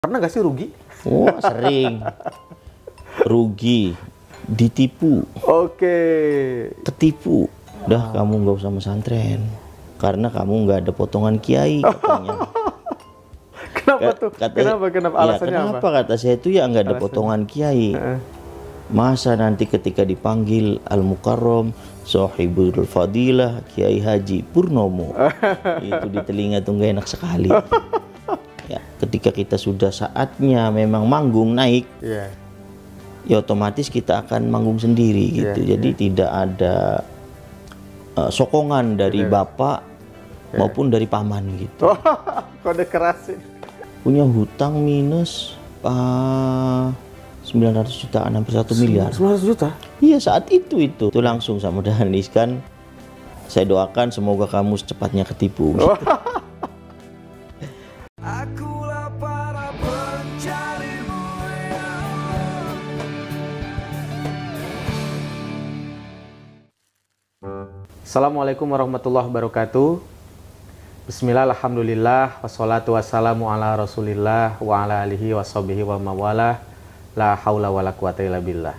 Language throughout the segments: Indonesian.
Pernah nggak sih rugi? Oh, sering. Rugi, ditipu, Oke. ketipu. Udah kamu nggak usah pesantren karena kamu nggak ada potongan kiai katanya. Kenapa tuh? Kenapa alasannya kenapa apa? kata saya itu ya nggak ada Alasannya? potongan kiai. Masa nanti ketika dipanggil Al-Mukarram Sohibul Fadilah Kiai Haji Purnomo itu di telinga tuh nggak enak sekali. Ya, ketika kita sudah saatnya memang manggung naik, ya otomatis kita akan manggung sendiri gitu. Jadi tidak ada sokongan dari bapak maupun dari paman gitu. Kode keras sih. Punya hutang minus 900 jutaan hampir 1 miliar. 900 juta? Iya, saat itu langsung sama Danis kan. Saya doakan semoga kamu secepatnya ketipu. Gitu. Akulah para pencarimu ya Assalamualaikum warahmatullahi wabarakatuh. Bismillah, alhamdulillah, wassalatu wassalamu ala rasulillah wa ala alihi wa sahbihi wa mawalah. La haula wa la quwata illa billah.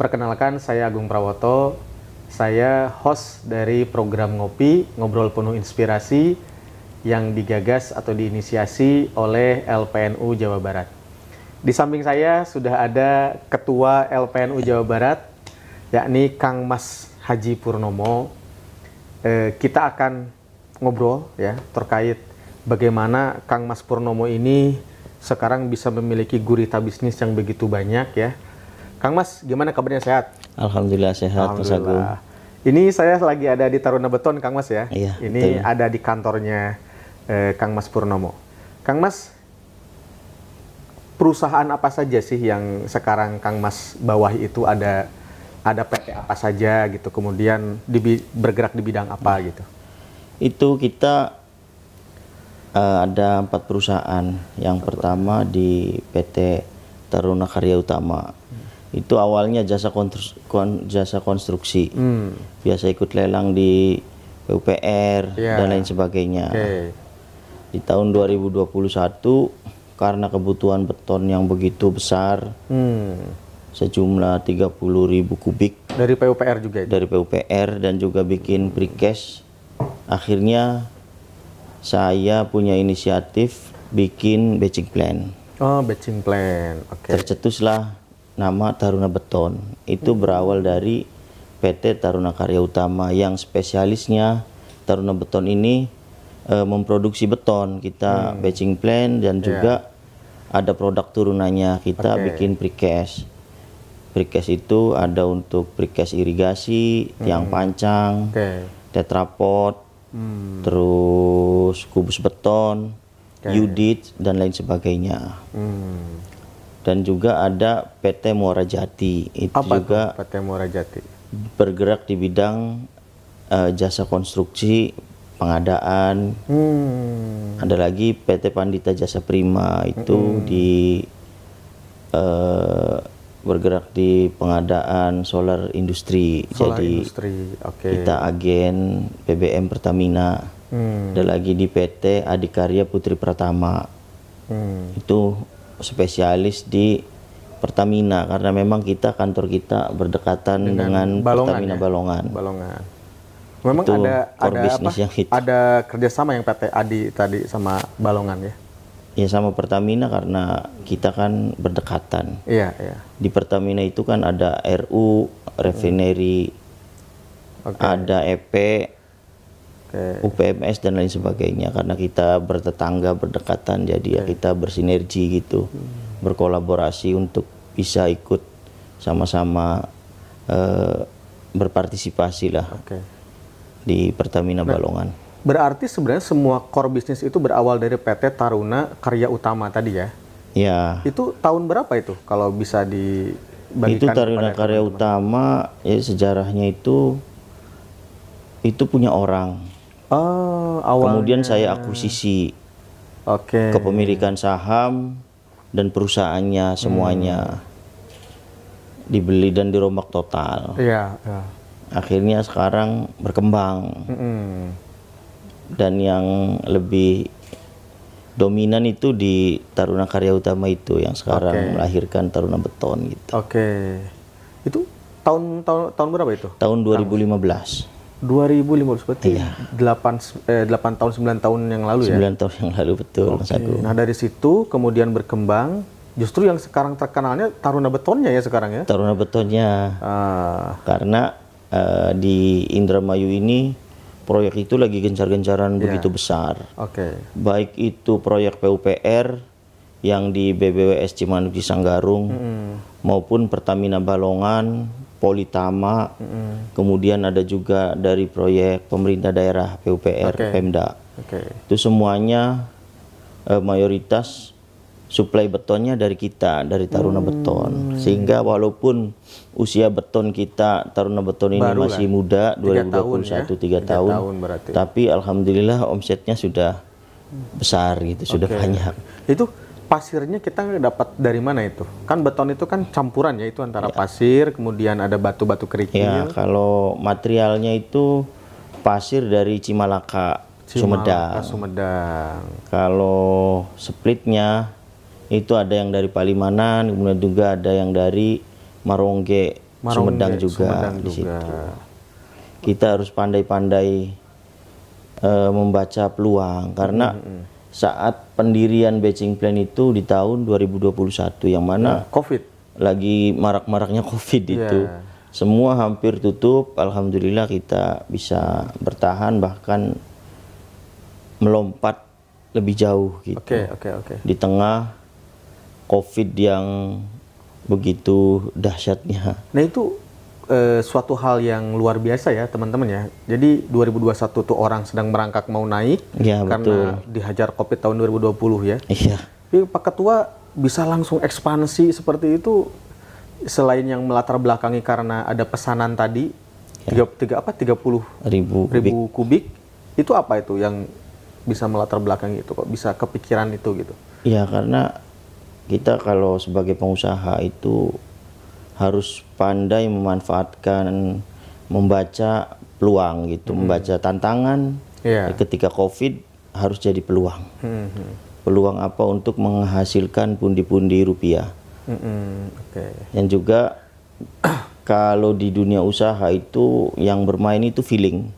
Perkenalkan, saya Agung Prawoto. Saya host dari program Ngopi, Ngobrol Penuh Inspirasi, yang digagas atau diinisiasi oleh LPNU Jawa Barat. Di samping saya sudah ada Ketua LPNU Jawa Barat, yakni Kang Mas Haji Purnomo. Kita akan ngobrol ya terkait bagaimana Kang Mas Purnomo ini sekarang bisa memiliki gurita bisnis yang begitu banyak ya. Kang Mas, gimana kabarnya, sehat? Alhamdulillah sehat, Mas Agung. Ini saya lagi ada di Taruna Beton, Kang Mas ya. Iya, ini betul. ada di kantornya Kang Mas Purnomo. Kang Mas, perusahaan apa saja sih yang sekarang Kang Mas bawahi itu, ada PT apa saja gitu, kemudian bergerak di bidang apa gitu? Itu kita ada 4 perusahaan. Yang pertama di PT Taruna Karya Utama. Itu awalnya jasa konstruksi. Biasa ikut lelang di PUPR dan lain sebagainya. Di tahun 2021 karena kebutuhan beton yang begitu besar, sejumlah 30.000 kubik dari PUPR juga itu? Dari PUPR dan juga bikin precast. Akhirnya saya punya inisiatif bikin batching plan. Oh, batching plan. Oke. Tercetuslah nama Taruna Beton. Itu berawal dari PT Taruna Karya Utama yang spesialisnya Taruna Beton ini memproduksi beton. Kita batching plan dan juga ada produk turunannya. Kita bikin precast. Precast itu ada untuk precast irigasi, tiang pancang, tetrapod, terus kubus beton, unit dan lain sebagainya. Dan juga ada PT Muara Jati. Itu apa juga itu PT Muara Jati? Bergerak di bidang jasa konstruksi, pengadaan. Ada lagi PT Pandita Jasa Prima, itu bergerak di pengadaan solar industri. Jadi kita agen BBM Pertamina. Ada lagi di PT Adikarya Putri Pratama. Itu spesialis di Pertamina karena memang kantor kita berdekatan dengan Pertamina ya? Balongan. Memang itu ada kerjasama yang PT Adi tadi sama Balongan ya? Ya, sama Pertamina karena kita kan berdekatan. Iya. Di Pertamina itu kan ada RU, refinery, ada EP, UPMS dan lain sebagainya. Karena kita bertetangga, berdekatan, jadi ya kita bersinergi gitu, berkolaborasi untuk bisa ikut sama-sama berpartisipasi lah di Pertamina Balongan. Berarti sebenarnya semua core bisnis itu berawal dari PT Taruna Karya Utama tadi ya? Ya. Itu tahun berapa itu kalau bisa dibagikan? Itu Taruna Karya Utama ya, sejarahnya itu punya orang. Oh, awalnya. Kemudian saya akuisisi. Kepemilikan saham dan perusahaannya semuanya dibeli dan dirombak total. Iya. Akhirnya sekarang berkembang. Dan yang lebih Dominan itu di Taruna Karya Utama itu yang sekarang Oke. melahirkan Taruna Beton gitu. Oke. Itu tahun berapa itu? Tahun 2015. 2015 berarti Iya. 8 tahun 9 tahun yang lalu ya. 9 tahun yang lalu betul Mas Oke. Agung. Nah, dari situ kemudian berkembang justru yang sekarang terkenalnya Taruna Betonnya ya sekarang ya. Taruna Betonnya Ah, karena di Indramayu ini proyek itu lagi gencar-gencaran begitu besar. oke. Baik itu proyek PUPR yang di BBWS Cimanuk di Sanggarung maupun Pertamina Balongan, Politama, kemudian ada juga dari proyek pemerintah daerah PUPR, Oke. Pemda. Oke. Itu semuanya mayoritas suplai betonnya dari kita, dari Taruna Beton. Sehingga walaupun usia beton kita Taruna Beton ini Baru masih lah. muda, 3 tahun 2021 ya? 3 tahun, tahun berarti. tapi alhamdulillah omsetnya sudah besar gitu, sudah Oke. banyak. Itu pasirnya kita dapat dari mana itu? Kan beton itu kan campuran ya, itu antara pasir, kemudian ada batu-batu kerikil. Ya, kalau materialnya itu pasir dari Cimalaka, Sumedang. Sumedang. Kalau splitnya itu ada yang dari Palimanan, kemudian juga ada yang dari Marongge, Sumedang juga Sumedang di juga. situ. Kita harus pandai-pandai membaca peluang karena saat pendirian batching plan itu di tahun 2021 yang mana COVID. lagi marak-maraknya COVID itu. Iya. Semua hampir tutup, alhamdulillah kita bisa bertahan bahkan melompat lebih jauh gitu. Oke. Di tengah COVID yang begitu dahsyatnya. Nah, itu suatu hal yang luar biasa ya teman-teman ya. Jadi 2021 tuh orang sedang merangkak mau naik Ya, karena dihajar COVID tahun 2020 ya. Iya, Tapi Pak Ketua bisa langsung ekspansi seperti itu selain yang melatar belakangi karena ada pesanan tadi 30 ribu kubik. ribu kubik, itu apa itu yang bisa melatar belakangi itu kok bisa kepikiran itu gitu? Ya, karena kita kalau sebagai pengusaha itu harus pandai memanfaatkan, membaca peluang gitu, membaca tantangan. Iya. Ketika COVID harus jadi peluang. Peluang apa untuk menghasilkan pundi-pundi rupiah. Oke. Dan juga kalau di dunia usaha itu yang bermain itu feeling.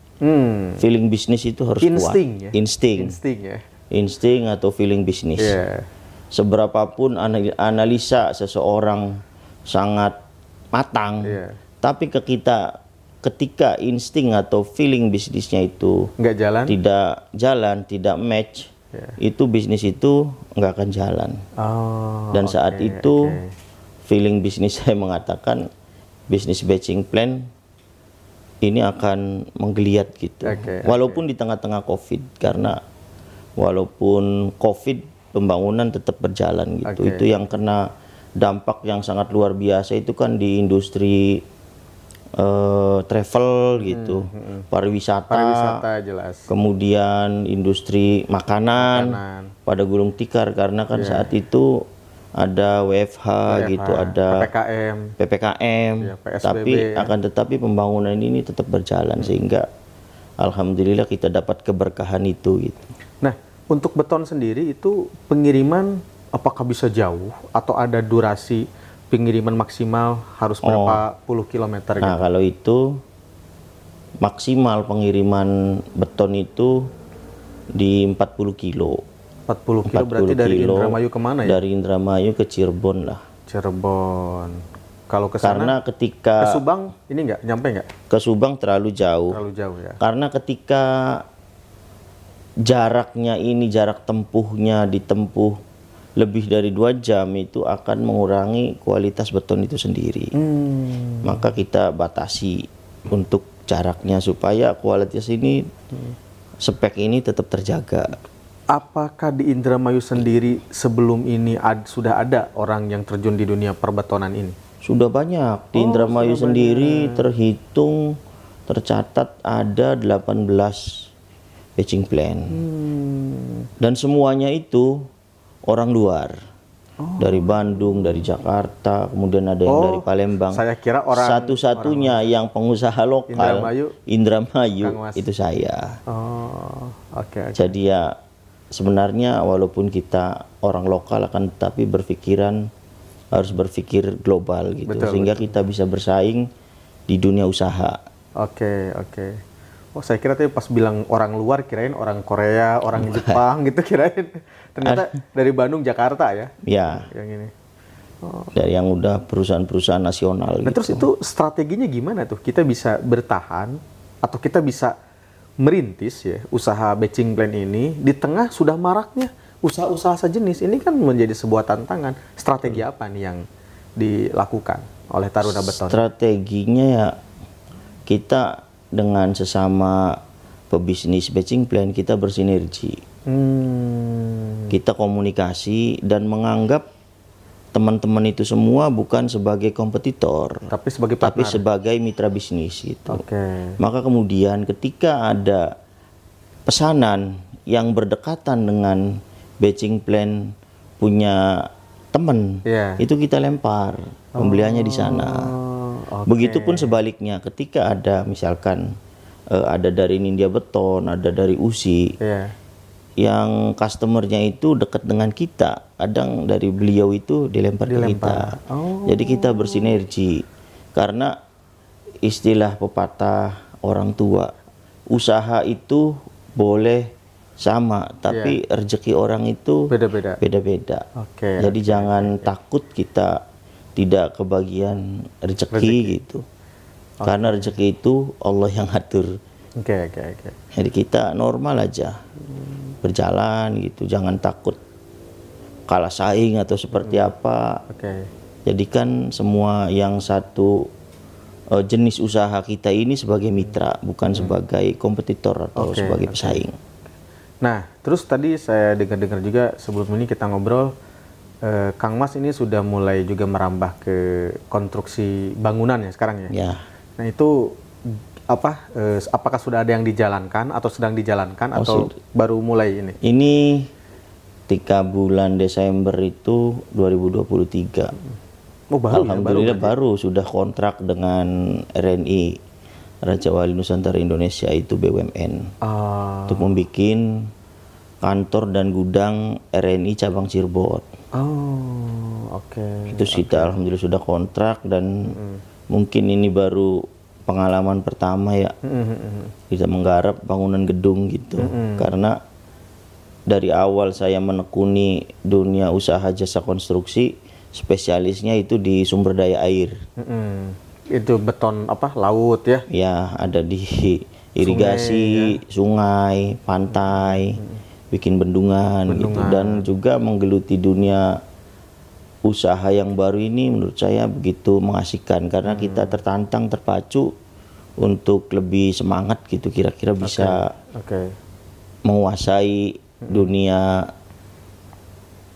Feeling bisnis itu harus Insting kuat. ya? Insting. Insting ya. Insting atau feeling bisnis. Iya. Seberapapun analisa seseorang sangat matang, Iya. tapi ketika insting atau feeling bisnisnya itu Nggak jalan? tidak match, itu bisnis itu nggak akan jalan. Oh. Dan saat oke, itu oke. feeling bisnis saya mengatakan bisnis batching plan ini akan menggeliat gitu. Oke, Walaupun di tengah-tengah COVID, karena walaupun COVID pembangunan tetap berjalan gitu. Oke. Itu yang kena dampak yang sangat luar biasa itu kan di industri travel gitu, Pariwisata jelas. kemudian industri makanan pada gulung tikar karena kan saat itu ada WFH gitu, ada PPKM, Ya, PSBB, tapi akan tetapi pembangunan ini tetap berjalan sehingga alhamdulillah kita dapat keberkahan itu gitu. Nah, untuk beton sendiri itu pengiriman apakah bisa jauh atau ada durasi pengiriman maksimal harus berapa puluh kilometer Nah, gitu? kalau itu maksimal pengiriman beton itu di 40 kilo. 40 kilo berarti 40 dari kilo Indramayu kemana ya? Dari Indramayu ke Cirebon lah. Cirebon. Kalau ke sana Karena ke ketika Subang ini nggak nyampe nggak? ke Subang terlalu jauh. Terlalu jauh ya. Karena ketika jaraknya ini, jarak tempuhnya ditempuh lebih dari 2 jam itu akan mengurangi kualitas beton itu sendiri. Maka kita batasi untuk jaraknya supaya kualitas ini, spek ini tetap terjaga. Apakah di Indramayu sendiri sebelum ini sudah ada orang yang terjun di dunia perbetonan ini? Sudah banyak. Di Indramayu sendiri tercatat ada 18 batching plan. Dan semuanya itu orang luar. Dari Bandung, dari Jakarta, kemudian ada yang dari Palembang. Saya kira orang satu-satunya yang pengusaha lokal Indramayu itu saya. Oh, oke. Jadi ya sebenarnya walaupun kita orang lokal akan tetapi harus berpikir global gitu, Betul, sehingga kita bisa bersaing di dunia usaha. Oke, oke. Oh, saya kira tadi pas bilang orang luar kirain orang Korea, orang Jepang gitu kirain. Ternyata dari Bandung, Jakarta ya. Ya, Yang ini. dari yang udah perusahaan-perusahaan nasional Nah, gitu. terus itu strateginya gimana tuh? Kita bisa bertahan atau kita bisa merintis ya usaha batching plant ini di tengah sudah maraknya usaha-usaha sejenis. Ini kan menjadi sebuah tantangan. Strategi apa nih yang dilakukan oleh Taruna Beton? Strateginya ya kita dengan sesama pebisnis batching plant kita bersinergi. Kita komunikasi dan menganggap teman-teman itu semua bukan sebagai kompetitor, Tapi sebagai tapi partner. sebagai mitra bisnis gitu. Oke. Maka kemudian ketika ada pesanan yang berdekatan dengan batching plan punya teman, Iya. itu kita lempar pembeliannya di sana. Oh, oke. Begitupun sebaliknya, ketika ada misalkan ada dari Nindya Beton, ada dari USI, Iya. yang customernya itu dekat dengan kita, kadang dari beliau itu dilempar ke kita. Oh. Jadi kita bersinergi, karena istilah pepatah orang tua, usaha itu boleh sama, tapi rezeki orang itu Beda-beda. beda-beda. Oke. Jadi jangan takut kita tidak kebagian rezeki gitu. Karena rezeki itu Allah yang atur. Oke, oke, oke. Jadi kita normal aja berjalan gitu, jangan takut kalah saing atau seperti apa. Oke. Jadikan semua yang satu jenis usaha kita ini sebagai mitra, bukan sebagai kompetitor atau Oke, sebagai oke. pesaing. Nah, terus tadi saya dengar-dengar juga sebelum ini kita ngobrol, Kang Mas ini sudah mulai juga merambah ke konstruksi bangunan ya sekarang ya. Ya, Nah itu apa? Apakah sudah ada yang dijalankan atau sedang dijalankan atau baru mulai ini? ini 3 bulan Desember itu 2023. Oh baru ya, Alhamdulillah baru sudah kontrak dengan RNI, Raja Wali Nusantara Indonesia itu BUMN, Ah, untuk membuat kantor dan gudang RNI cabang Cirebon. oh, oke. Itu kita alhamdulillah sudah kontrak, dan mungkin ini baru pengalaman pertama ya kita menggarap bangunan gedung gitu. Karena dari awal saya menekuni dunia usaha jasa konstruksi, spesialisnya itu di sumber daya air. Itu beton apa? Laut ya? Ya, ada di irigasi, sungai, pantai, bikin bendungan gitu, dan juga menggeluti dunia usaha yang baru ini menurut saya begitu mengasihkan, karena kita tertantang, terpacu untuk lebih semangat gitu, kira-kira bisa Oke. menguasai dunia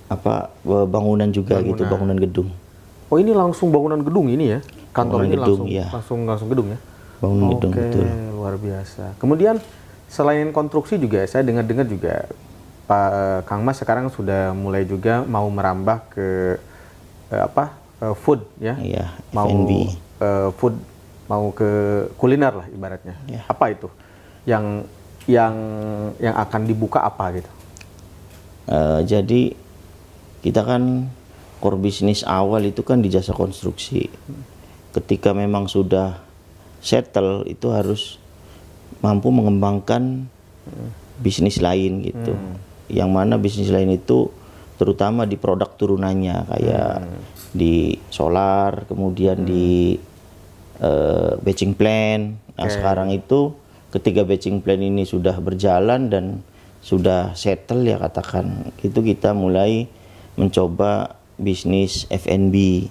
apa bangunan juga gitu, bangunan gedung. Oh ini langsung bangunan gedung ini ya? Kantor Bangunan ini gedung, langsung, ya. langsung gedung ya? Bangunan gedung, Oke, betul. luar biasa. Kemudian selain konstruksi juga, saya dengar-dengar juga Pak Kang Mas sekarang sudah mulai juga mau merambah ke food ya? Iya, Mau F&B. food, mau ke kuliner lah ibaratnya. Ya. Apa itu? Yang akan dibuka apa gitu? Jadi kita kan core bisnis awal itu kan di jasa konstruksi. Ketika memang sudah settle, itu harus mampu mengembangkan bisnis lain gitu. Yang mana bisnis lain itu terutama di produk turunannya, kayak di solar, kemudian di batching plant. Nah, sekarang itu ketika batching plant ini sudah berjalan dan sudah settle ya katakan, itu kita mulai mencoba bisnis F&B.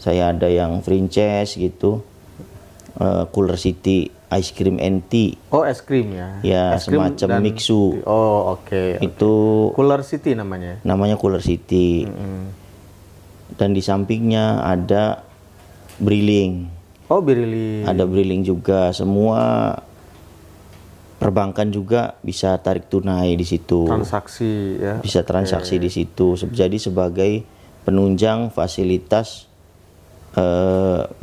Saya ada yang franchise gitu, Cooler City Ice Cream and Tea. Oh es krim ya? Ya, Es krim semacam dan- mixu. Oh oke. Itu Cooler City namanya. namanya Cooler City. Dan di sampingnya ada Briling. Oh Birili. Ada Briling juga. Semua perbankan juga bisa tarik tunai di situ. Transaksi ya. Bisa transaksi di situ. Jadi sebagai penunjang fasilitas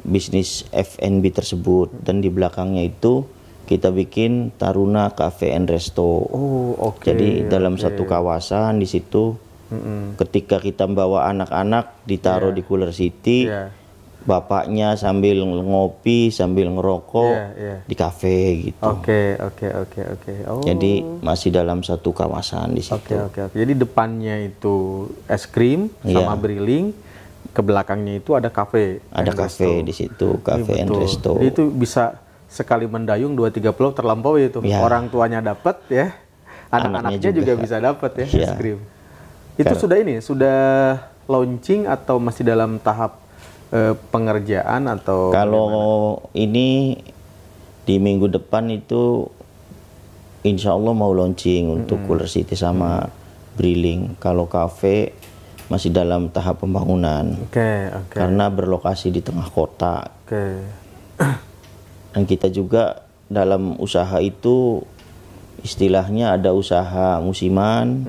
bisnis F&B tersebut. Dan di belakangnya itu kita bikin Taruna Cafe and Resto. Oh, oke. Jadi dalam satu kawasan di situ, ketika kita bawa anak-anak ditaruh di Cooler City, Iya. bapaknya sambil ngopi sambil ngerokok di kafe gitu. Oke. Oh. Jadi masih dalam satu kawasan di situ. Oke. Jadi depannya itu es krim sama briling, ke belakangnya itu ada kafe. Ada and kafe resto. di situ, Cafe and Betul. Resto. Jadi itu bisa sekali mendayung 2-3 pulau terlampaui itu. Ya. Orang tuanya dapat ya, anak-anaknya juga bisa dapat ya es Ya. krim. Itu sudah launching atau masih dalam tahap pengerjaan atau Kalau ini di minggu depan itu insya Allah mau launching untuk Cooler City sama Briling. Kalau kafe masih dalam tahap pembangunan Oke. karena berlokasi di tengah kota. Oke. Dan kita juga dalam usaha itu istilahnya ada usaha musiman,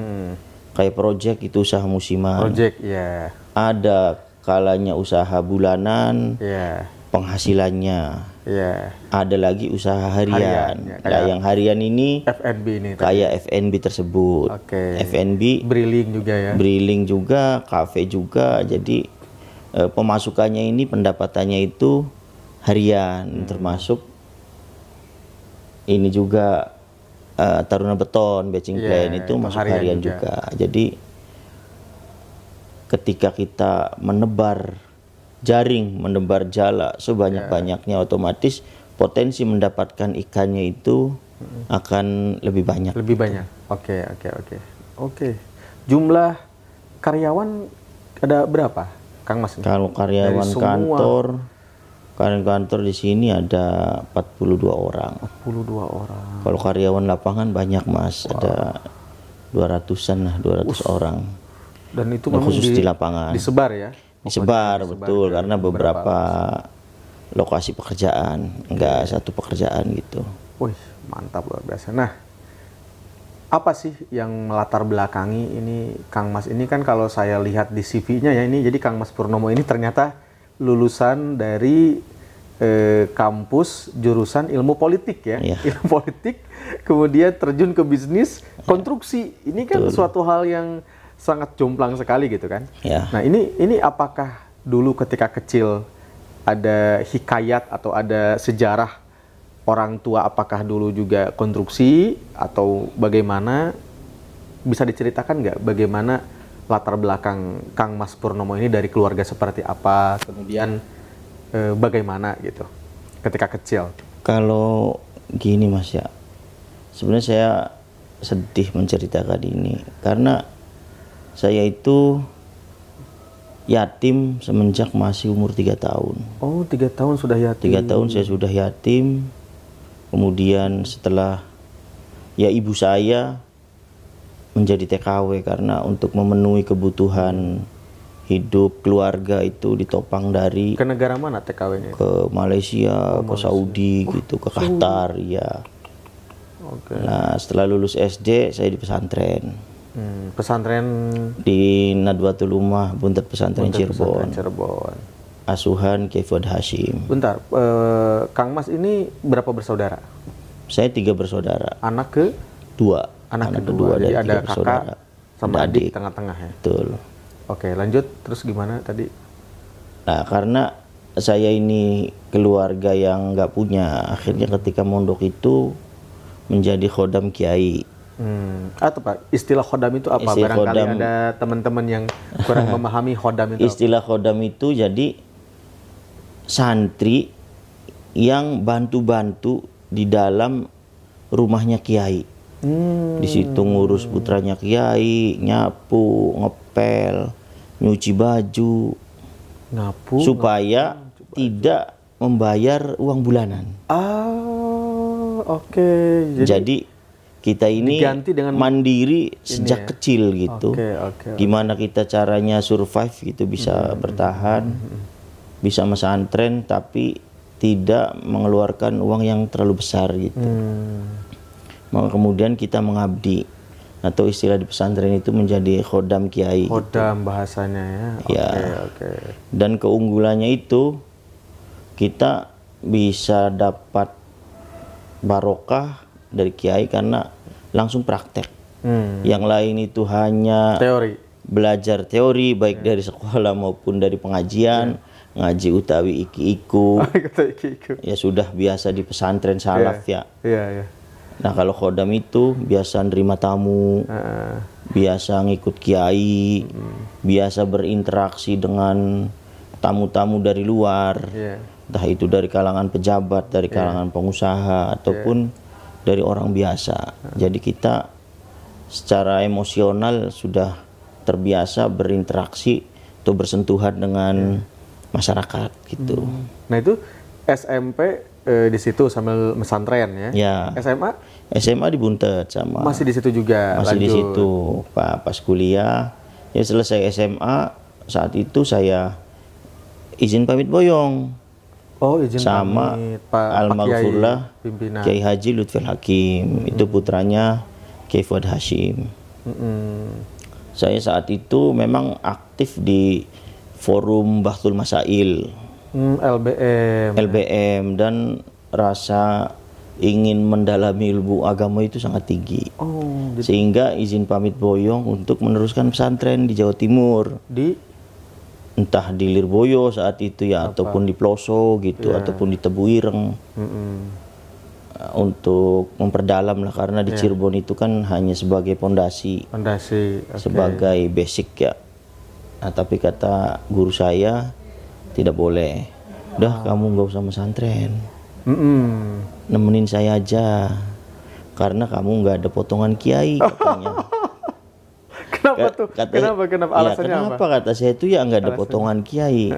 kayak project itu usaha musiman. Project ya. Ada kalanya usaha bulanan, Ya. penghasilannya. Ya. Ada lagi usaha harian. Ya, Nah, yang harian ini F&B ini. kayak F&B tersebut. Oke. F&B, Briling juga ya. briling juga, kafe juga. Jadi pemasukannya ini, pendapatannya itu harian, termasuk ini juga Taruna Beton, batching plan itu masuk harian juga. Jadi ketika kita menebar jaring, menebar jala sebanyak-banyaknya, otomatis potensi mendapatkan ikannya itu akan lebih banyak. Lebih banyak. Oke. Jumlah karyawan ada berapa, Kang Mas? Kalau karyawan Dari semua. kantor di sini ada 42 orang. 42 orang. Kalau karyawan lapangan banyak Mas, ada 200-an lah, 200 orang. Dan itu Nah, memang khusus di lapangan. disebar ya? Disebar betul, karena beberapa lokasi pekerjaan, enggak satu pekerjaan gitu. Wih, mantap luar biasa. Nah, apa sih yang melatar belakangi ini Kang Mas ini? Kan kalau saya lihat di CV-nya ya ini, jadi Kang Mas Purnomo ini ternyata lulusan dari kampus jurusan ilmu politik ya. Iya. Ilmu politik, kemudian terjun ke bisnis konstruksi. Ini kan suatu hal yang sangat jomplang sekali gitu kan. Ya. Nah, ini apakah dulu ketika kecil ada hikayat atau ada sejarah orang tua, apakah dulu juga konstruksi atau bagaimana? Bisa diceritakan nggak bagaimana latar belakang Kang Mas Purnomo ini dari keluarga seperti apa, kemudian bagaimana gitu ketika kecil? Kalau gini Mas ya, sebenarnya saya sedih menceritakan ini karena saya itu yatim semenjak masih umur 3 tahun. Oh, 3 tahun sudah yatim. 3 tahun saya sudah yatim. Kemudian setelah ya ibu saya menjadi TKW karena untuk memenuhi kebutuhan hidup keluarga itu ditopang dari Ke negara mana TKW-nya? ke Malaysia, ke Saudi gitu, ke Qatar ya. Oke. Nah, setelah lulus SD saya di pesantren Pesantren di Nadwatul Ummah Buntet Pesantren Cirebon. Cirebon. Asuhan Kiai Fuad Hashim. Bentar, Kang Mas ini berapa bersaudara? Saya 3 bersaudara. Anak ke? Dua. Anak kedua. dari Jadi ada 3 kakak sama Ada adik tengah-tengah ya? Betul. Oke, lanjut. Terus gimana tadi? Nah, karena saya ini keluarga yang nggak punya, akhirnya ketika mondok itu menjadi khodam kiai. Atau Pak, istilah khodam itu apa? Istilah Barangkali khodam- ada teman-teman yang kurang memahami khodam itu apa? Istilah khodam itu jadi santri yang bantu-bantu di dalam rumahnya kiai. Di situ ngurus putranya kiai, nyapu, ngepel, nyuci baju, Ngapu. supaya tidak membayar uang bulanan. Oke. Jadi kita ini diganti dengan mandiri sejak ya? kecil gitu. Oke. Gimana kita caranya survive gitu, bisa bertahan, bisa mesantren tapi tidak mengeluarkan uang yang terlalu besar gitu. Maka kemudian kita mengabdi, atau istilah di pesantren itu menjadi khodam kiai. Khodam bahasanya ya. Oke. Dan keunggulannya itu kita bisa dapat barokah dari kiai karena langsung praktek. Yang lain itu hanya Teori. belajar teori baik dari sekolah maupun dari pengajian, ngaji utawi iki-iku. Kata iki-iku. Ya sudah biasa di pesantren salaf ya. Iya, iya. Nah kalau khodam itu biasa nerima tamu, biasa ngikut kiai, biasa berinteraksi dengan tamu-tamu dari luar, entah itu dari kalangan pejabat, dari kalangan pengusaha, ataupun dari orang biasa. Jadi kita secara emosional sudah terbiasa berinteraksi atau bersentuhan dengan masyarakat gitu. Nah itu SMP di situ sambil pesantren ya. Ya. SMA di Buntet sama. masih di situ juga. Masih di lanjut. situ. Pas kuliah, ya selesai SMA, saat itu saya izin pamit boyong Oh, izin sama pamit, Pak almarhumlah pimpinan. Kiai Haji Lutfil Hakim. Itu putranya Kiai Fuad Hashim. Saya saat itu memang aktif di forum Bahtul Masail, LBM, dan rasa ingin mendalami ilmu agama itu sangat tinggi. Oh, Sehingga izin pamit boyong untuk meneruskan pesantren di Jawa Timur. Entah di Lirboyo saat itu ya, ataupun di Ploso gitu, ataupun di Tebuireng. Untuk memperdalam lah, karena di Cirebon itu kan hanya sebagai pondasi, Oke. sebagai basic ya. Nah, tapi kata guru saya tidak boleh. Udah kamu nggak usah pesantren, nemenin saya aja, karena kamu nggak ada potongan kiai katanya. Kenapa tuh? Kenapa alasannya kenapa kata saya itu ya nggak ada potongan kiai.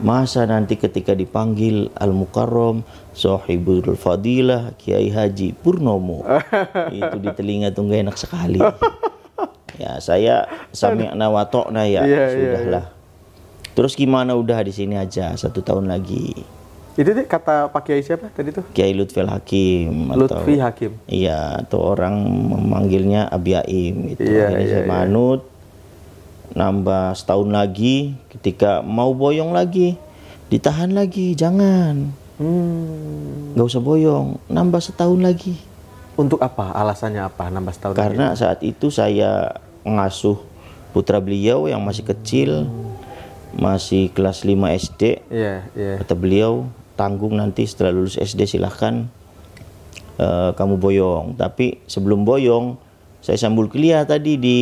Masa nanti ketika dipanggil Al-Mukarram Sohibul Fadilah Kiai Haji Purnomo itu di telinga tuh nggak enak sekali. Ya saya sami'na wa ta'na ya, sudahlah. Terus gimana, udah di sini aja 1 tahun lagi. Itu kata Pak Kiai siapa tadi tuh? Kiai Lutfil Hakim. Lutfi Hakim. Iya, atau orang memanggilnya Abi Aim gitu. Akhirnya saya manut, nambah setahun lagi. Ketika mau boyong lagi, ditahan lagi, jangan. Nggak usah boyong, nambah setahun lagi. Untuk apa? Alasannya apa? Nambah setahun Karena saat itu saya ngasuh putra beliau yang masih kecil, masih kelas 5 SD. Kata beliau, tanggung nanti setelah lulus SD silahkan kamu boyong. Tapi sebelum boyong, saya sambul kuliah tadi di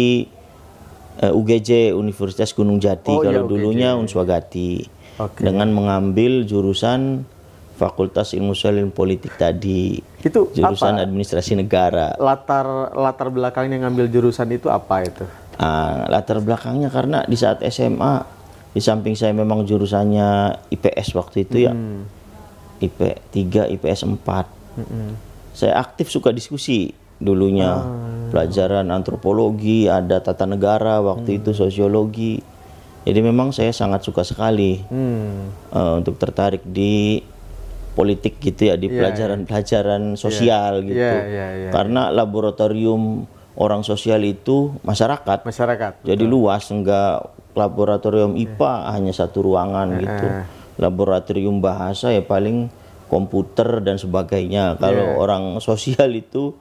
UGJ Universitas Gunung Jati. Kalau dulunya Unswagati. Dengan mengambil jurusan Fakultas Ilmu Sosial dan Politik tadi. Itu jurusan apa? Administrasi Negara. Latar belakangnya ngambil jurusan itu apa itu? Latar belakangnya karena di saat SMA, di samping saya memang jurusannya IPS waktu itu ya, IP 3, IPS 4. Saya aktif suka diskusi dulunya, pelajaran antropologi, ada tata negara waktu itu, sosiologi. Jadi memang saya sangat suka sekali untuk tertarik di politik gitu ya, di pelajaran-pelajaran sosial gitu. Karena laboratorium orang sosial itu masyarakat. Jadi luas, enggak laboratorium IPA hanya satu ruangan gitu. Laboratorium bahasa ya paling komputer dan sebagainya. Kalau orang sosial itu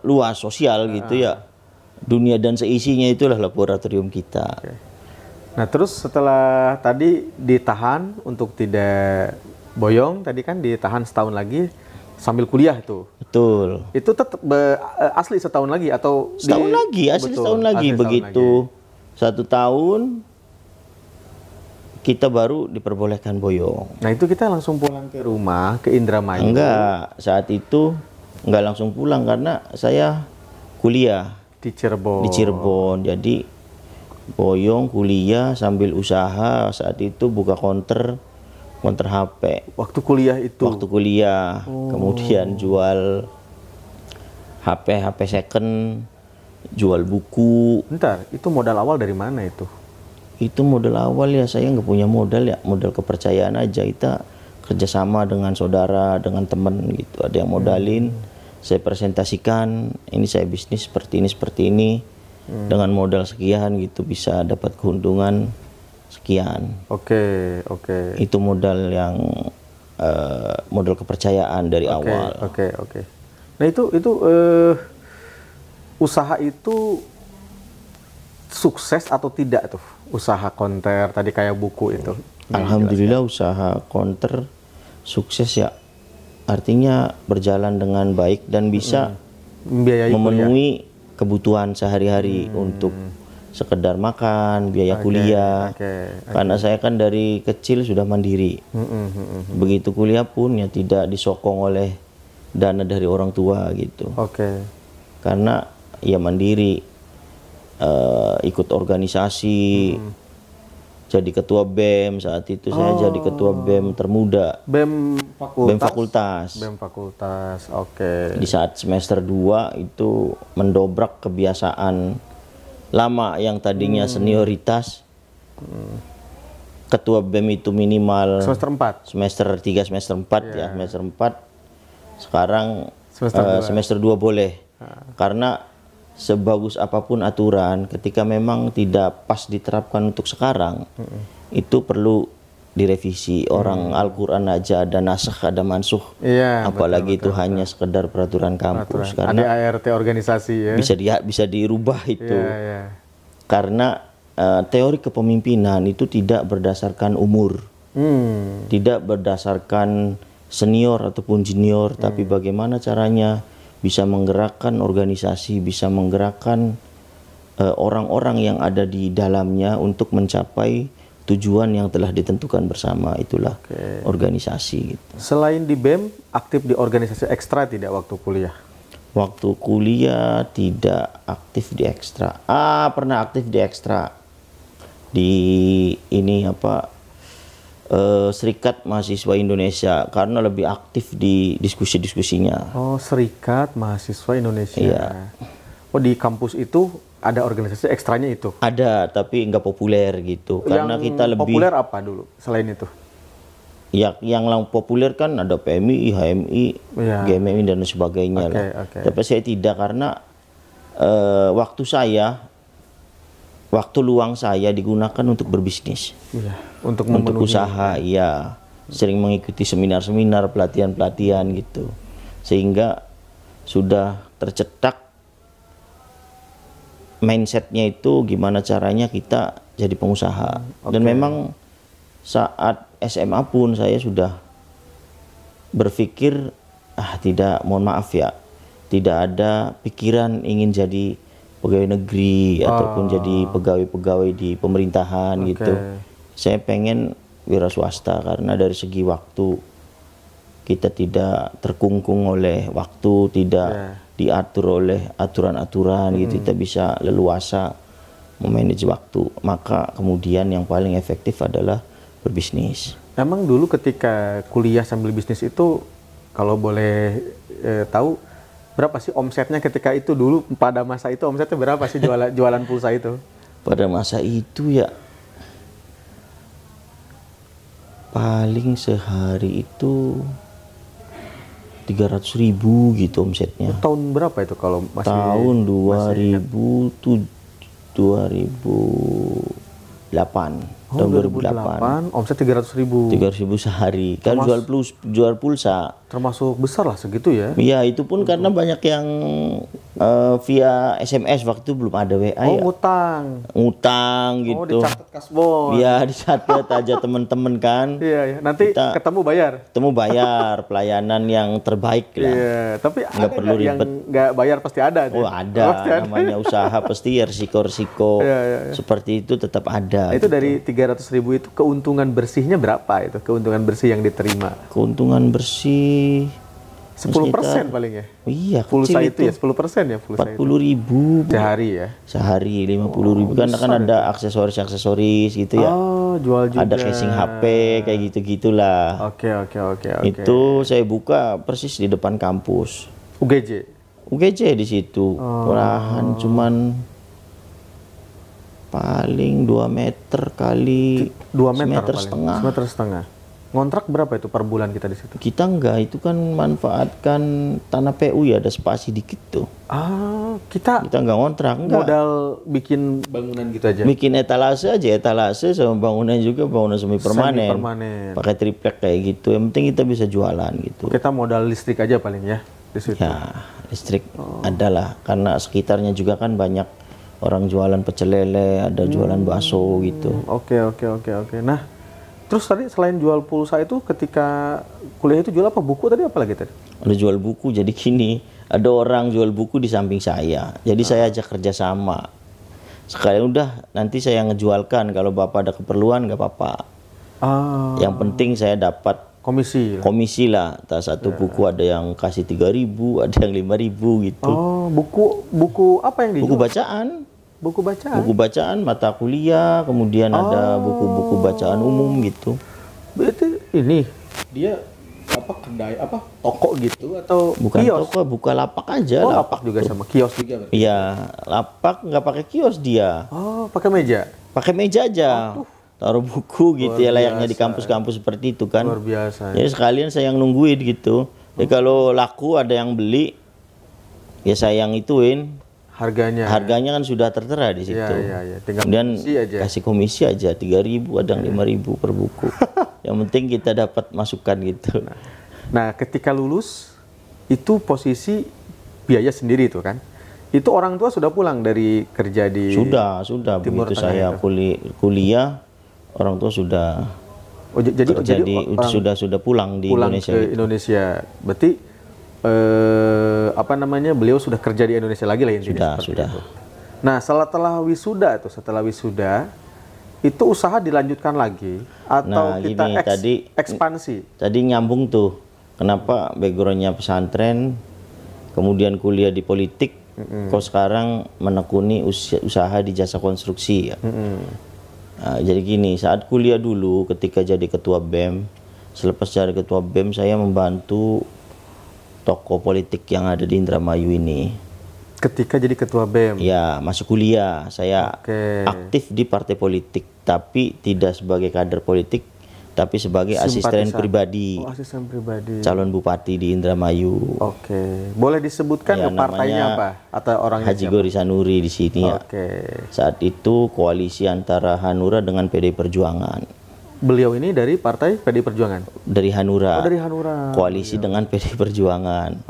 luas sosial gitu ya. Dunia dan seisinya itulah laboratorium kita. Nah terus setelah tadi ditahan untuk tidak boyong, tadi kan ditahan setahun lagi sambil kuliah itu. Betul. Itu tetap asli setahun lagi atau setahun lagi, asli setahun lagi. Begitu 1 tahun kita baru diperbolehkan boyong. Nah itu kita langsung pulang ke rumah, ke Indramayu? Enggak, saat itu enggak langsung pulang karena saya kuliah di Cirebon. Di Cirebon, jadi boyong kuliah sambil usaha. Saat itu buka counter HP. Waktu kuliah itu? Waktu kuliah, kemudian jual HP second, jual buku. Bentar, itu modal awal dari mana itu? Itu modal awal ya, saya nggak punya modal ya, modal kepercayaan aja. Kita kerjasama dengan saudara, dengan teman gitu. Ada yang modalin, saya presentasikan, ini saya bisnis seperti ini, dengan modal sekian gitu bisa dapat keuntungan sekian. Oke. Itu modal yang modal kepercayaan dari awal. Oke. Nah itu usaha itu sukses atau tidak tuh? Usaha konter tadi kayak buku itu. Alhamdulillah usaha konter sukses ya. Artinya berjalan dengan baik dan bisa Membiayai memenuhi kebutuhan sehari-hari untuk sekedar makan, biaya kuliah. Karena saya kan dari kecil sudah mandiri. Begitu kuliah pun ya tidak disokong oleh dana dari orang tua gitu. Karena ya mandiri, ikut organisasi, jadi ketua BEM saat itu. Saya jadi ketua BEM termuda. BEM fakultas. Oke. Di saat semester 2 itu mendobrak kebiasaan lama yang tadinya senioritas. Ketua BEM itu minimal semester 3, semester 4 ya, semester 4. Sekarang semester 2 boleh. Karena sebagus apapun aturan, ketika memang tidak pas diterapkan untuk sekarang, itu perlu direvisi. Orang Al-Quran aja ada nasakh, ada mansuh, apalagi itu hanya sekedar peraturan kampus. Karena ada ART organisasi ya, bisa dirubah itu. Karena teori kepemimpinan itu tidak berdasarkan umur, tidak berdasarkan senior ataupun junior, tapi bagaimana caranya bisa menggerakkan organisasi, bisa menggerakkan orang-orang yang ada di dalamnya untuk mencapai tujuan yang telah ditentukan bersama. Itulah organisasi gitu. Selain di BEM, aktif di organisasi ekstra tidak waktu kuliah? Waktu kuliah tidak aktif di ekstra. Pernah aktif di ekstra. Di ini Serikat Mahasiswa Indonesia, karena lebih aktif di diskusi-diskusinya. Serikat Mahasiswa Indonesia. Iya. Di kampus itu ada organisasi ekstranya itu? Ada, tapi nggak populer gitu. Karena kita lebih populer apa dulu selain itu? Ya, yang populer kan ada PMI, HMI, GMI dan sebagainya lah. Tapi saya tidak, karena waktu luang saya digunakan untuk berbisnis, untuk usaha, sering mengikuti seminar-seminar, pelatihan-pelatihan gitu, sehingga sudah tercetak mindsetnya itu gimana caranya kita jadi pengusaha. Dan memang saat SMA pun saya sudah berpikir, tidak ada pikiran ingin jadi pegawai negeri ataupun jadi pegawai-pegawai di pemerintahan gitu. Saya pengen wira swasta, karena dari segi waktu kita tidak terkungkung oleh waktu, tidak diatur oleh aturan-aturan gitu. Kita bisa leluasa memanage waktu. Maka kemudian yang paling efektif adalah berbisnis. Emang dulu ketika kuliah sambil bisnis itu, kalau boleh tahu, berapa sih omsetnya ketika itu dulu, pada masa itu omsetnya berapa sih jualan pulsa itu? Pada masa itu ya paling sehari itu 300.000 gitu omsetnya. Tahun berapa itu kalau masih? Tahun 2008. Tahun 2008. Omset 300.000. 300.000 sehari. Kan jual pulsa. Termasuk besar lah segitu ya? Iya, itu pun karena banyak yang via SMS, waktu itu belum ada WA ya. Ngutang gitu. Dicatat kasbon. Iya, dicatat aja temen-temen kan. Iya. Nanti ketemu bayar. Pelayanan yang terbaik lah. Iya, tapi nggak perlu ribet. Yang nggak bayar pasti ada. Ada. Namanya usaha pasti ya risiko-risiko seperti itu tetap ada. Itu gitu. Dari 300.000 itu keuntungan bersihnya berapa itu? Keuntungan bersih yang diterima? Keuntungan bersih 10% paling ya? Iya, pulsa itu ya 10% ya pulsa 40.000 sehari ya? Sehari 50.000 karena kan ada aksesoris gitu ya. Jual juga. Ada casing HP kayak gitu-gitulah. Oke. Itu saya buka persis di depan kampus. UGJ di situ. Lahan cuman paling 2 meter kali 2 meter setengah. Semeter setengah. Ngontrak berapa itu per bulan kita di situ? Kita enggak, itu kan manfaatkan tanah PU ya, ada spasi dikit tuh. Kita Kita enggak ngontrak, enggak. modal bikin bangunan gitu aja. Bikin etalase aja, etalase sama bangunan juga bangunan semi permanen. Permanen. Pakai triplek kayak gitu. Yang penting kita bisa jualan gitu. Kita modal listrik aja paling ya di situ. Ya, listrik adalah karena sekitarnya juga kan banyak orang jualan pecel lele, ada jualan bakso gitu. Oke. Nah, terus tadi selain jual pulsa itu ketika kuliah itu jual apa? Buku tadi apa lagi tadi? Ada jual buku, jadi gini, ada orang jual buku di samping saya. Jadi saya ajak kerjasama. Sekalian udah, nanti saya ngejualkan. Kalau Bapak ada keperluan nggak apa-apa. Yang penting saya dapat komisi lah. Atas satu buku ada yang kasih 3.000, ada yang 5.000 gitu. Buku apa yang dijual? Buku bacaan. Buku bacaan. Buku bacaan, mata kuliah, kemudian ada buku-buku bacaan umum gitu. Berarti ini dia kedai toko gitu atau Bukan kios? toko, buka lapak aja. Lapak juga sama kios juga berarti. Iya, lapak nggak pakai kios dia. Pakai meja. Pakai meja aja. Taruh buku gitu ya, layaknya di kampus-kampus seperti itu kan. Luar biasa. Jadi sekalian saya yang nungguin gitu. Jadi kalau laku ada yang beli, ya saya yang ituin. Harganya kan sudah tertera di situ. Iya. Tinggal Kemudian komisi aja. kasih komisi aja 3.000, ada yang 5.000 per buku. Yang penting kita dapat masukan gitu. Nah, ketika lulus itu posisi biaya sendiri itu kan. Itu orang tua sudah pulang dari kerja di Sudah Timur begitu Tengah saya kuliah, orang tua sudah jadi orang sudah pulang di pulang Indonesia. ke gitu. Indonesia. Berarti beliau sudah kerja di Indonesia lagi lah intinya. Sudah. Itu. Nah, setelah wisuda itu usaha dilanjutkan lagi atau Nah, kita gini, ekspansi? Tadi nyambung tuh. Kenapa backgroundnya pesantren, kemudian kuliah di politik, kok sekarang menekuni usaha di jasa konstruksi ya. Nah, jadi gini, saat kuliah dulu ketika jadi ketua BEM, selepas jadi ketua BEM saya membantu tokoh politik yang ada di Indramayu ini. Ketika jadi ketua BEM? Ya, masuk kuliah. Saya aktif di partai politik, tapi tidak sebagai kader politik, tapi sebagai asisten pribadi. Asisten pribadi. Calon bupati di Indramayu. Boleh disebutkan partainya apa? Atau orangnya Haji Gori Sanuri di sini ya. Saat itu koalisi antara Hanura dengan PD Perjuangan. Beliau ini dari partai PD Perjuangan? Dari Hanura. Dari Hanura. Koalisi dengan PD Perjuangan.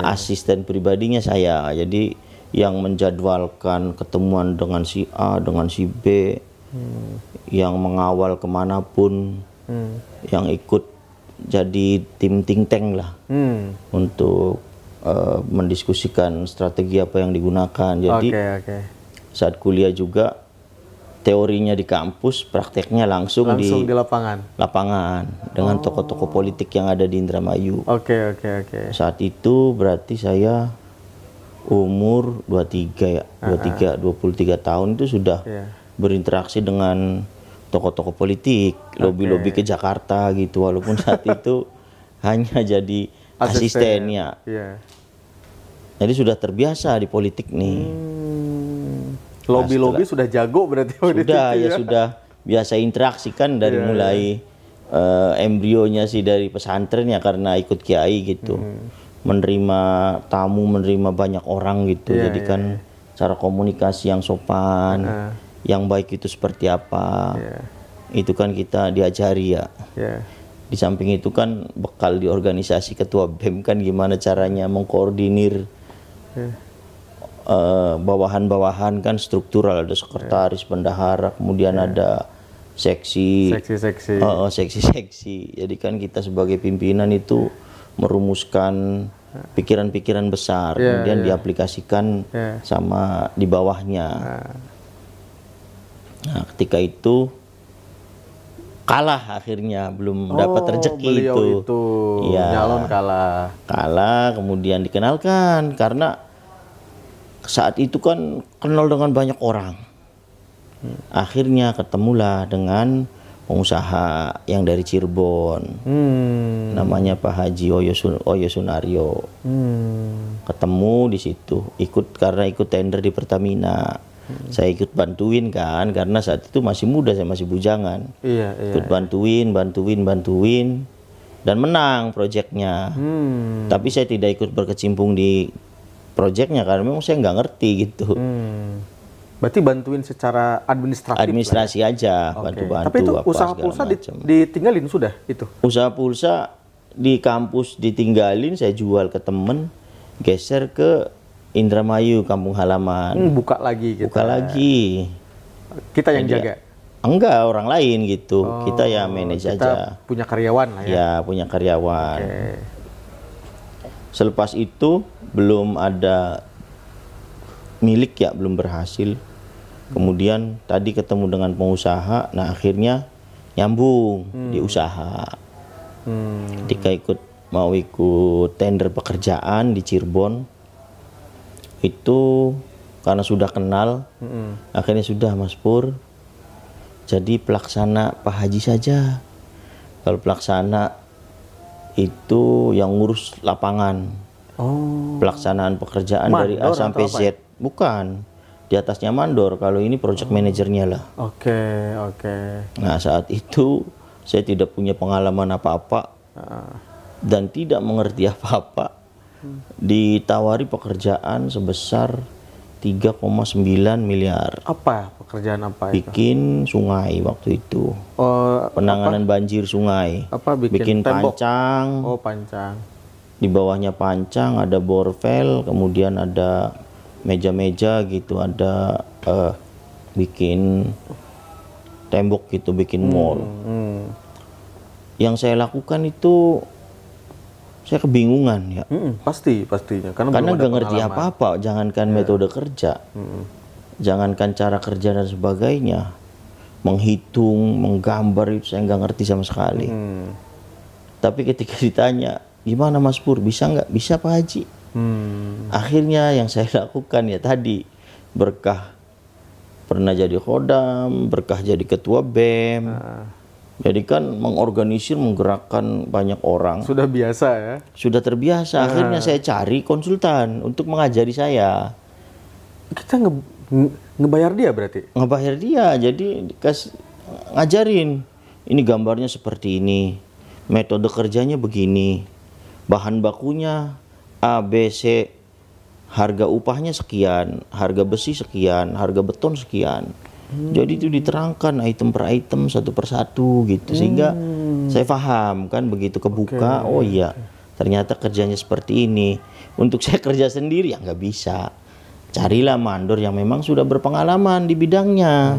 Asisten pribadinya saya. Jadi yang menjadwalkan ketemuan dengan si A, dengan si B, yang mengawal kemanapun, yang ikut jadi tim think tank lah untuk mendiskusikan strategi apa yang digunakan. Jadi saat kuliah juga teorinya di kampus, prakteknya langsung di lapangan dengan tokoh-tokoh politik yang ada di Indramayu. Saat itu berarti saya umur 23 tahun itu sudah berinteraksi dengan tokoh-tokoh politik, lobi-lobi ke Jakarta gitu, walaupun saat itu hanya jadi asistennya. Jadi sudah terbiasa di politik nih. Lobby-lobby sudah jago berarti. Sudah biasa interaksi kan dari mulai embrionya sih dari pesantren ya, karena ikut kiai gitu. Menerima tamu, menerima banyak orang gitu. Jadi kan cara komunikasi yang sopan, yang baik itu seperti apa. Itu kan kita diajari ya. Di samping itu kan bekal di organisasi ketua BEM kan gimana caranya mengkoordinir bawahan-bawahan kan struktural, ada sekretaris, bendahara, kemudian ada seksi. Jadi kan kita sebagai pimpinan itu merumuskan pikiran-pikiran besar, kemudian diaplikasikan sama di bawahnya. Nah, ketika itu kalah akhirnya, belum dapat rezeki itu. Nyalon kalah, kemudian dikenalkan karena saat itu kan kenal dengan banyak orang. Akhirnya ketemulah dengan pengusaha yang dari Cirebon, namanya Pak Haji Oyo Sunario. Ketemu di situ, karena ikut tender di Pertamina. Saya ikut bantuin kan, karena saat itu masih muda, saya masih bujangan. Iya, Ikut bantuin, dan menang proyeknya. Tapi saya tidak ikut berkecimpung di proyeknya karena memang saya nggak ngerti gitu. Berarti bantuin secara administratif. Administrasi aja, Oke. bantu-bantu. Tapi itu apa, usaha segala pulsa macam. ditinggalin sudah itu. Usaha pulsa di kampus ditinggalin, saya jual ke temen, geser ke Indramayu, kampung halaman. Buka lagi gitu. Buka lagi. Kita yang Jadi, jaga. Enggak, orang lain gitu. Kita ya manage Kita aja. punya karyawan lah ya. Ya, punya karyawan. Oke. Selepas itu belum ada milik ya, belum berhasil. Kemudian tadi ketemu dengan pengusaha, nah akhirnya nyambung di usaha. Ketika mau ikut tender pekerjaan di Cirebon, itu karena sudah kenal, akhirnya sudah Mas Pur, jadi pelaksana Pak Haji saja. Kalau pelaksana itu yang ngurus lapangan, pelaksanaan pekerjaan dari A Mandor sampai atau apa Z. Bukan, di atasnya mandor, kalau ini project manajernya lah. Oke. Nah saat itu saya tidak punya pengalaman apa-apa dan tidak mengerti apa-apa. Ditawari pekerjaan sebesar 3,9 miliar. Apa pekerjaan apa itu? Bikin sungai waktu itu. Oh, Penanganan banjir sungai. Apa bikin tembok? pancang. Oh, pancang. Di bawahnya pancang ada borvel, kemudian ada meja-meja gitu, ada bikin tembok gitu, bikin mall. Yang saya lakukan itu saya kebingungan ya. Pastinya karena Karena belum ada nggak ngerti pengalaman. apa-apa, jangankan metode kerja, jangankan cara kerja dan sebagainya, menghitung, menggambar itu saya nggak ngerti sama sekali. Tapi ketika ditanya, gimana Mas Pur, bisa nggak? Bisa Pak Haji. Akhirnya yang saya lakukan ya tadi, berkah pernah jadi khodam, berkah jadi ketua BEM. Jadi kan mengorganisir, menggerakkan banyak orang. Sudah biasa ya. Sudah terbiasa. Akhirnya saya cari konsultan untuk mengajari saya. Kita ngebayar dia berarti. Ngebayar dia, jadi ngajarin. Ini gambarnya seperti ini, metode kerjanya begini, bahan bakunya A, B, C, harga upahnya sekian, harga besi sekian, harga beton sekian. Jadi itu diterangkan item per item, satu persatu gitu, sehingga saya paham kan, begitu kebuka, oh iya ternyata kerjanya seperti ini. Untuk saya kerja sendiri ya nggak bisa, carilah mandor yang memang sudah berpengalaman di bidangnya.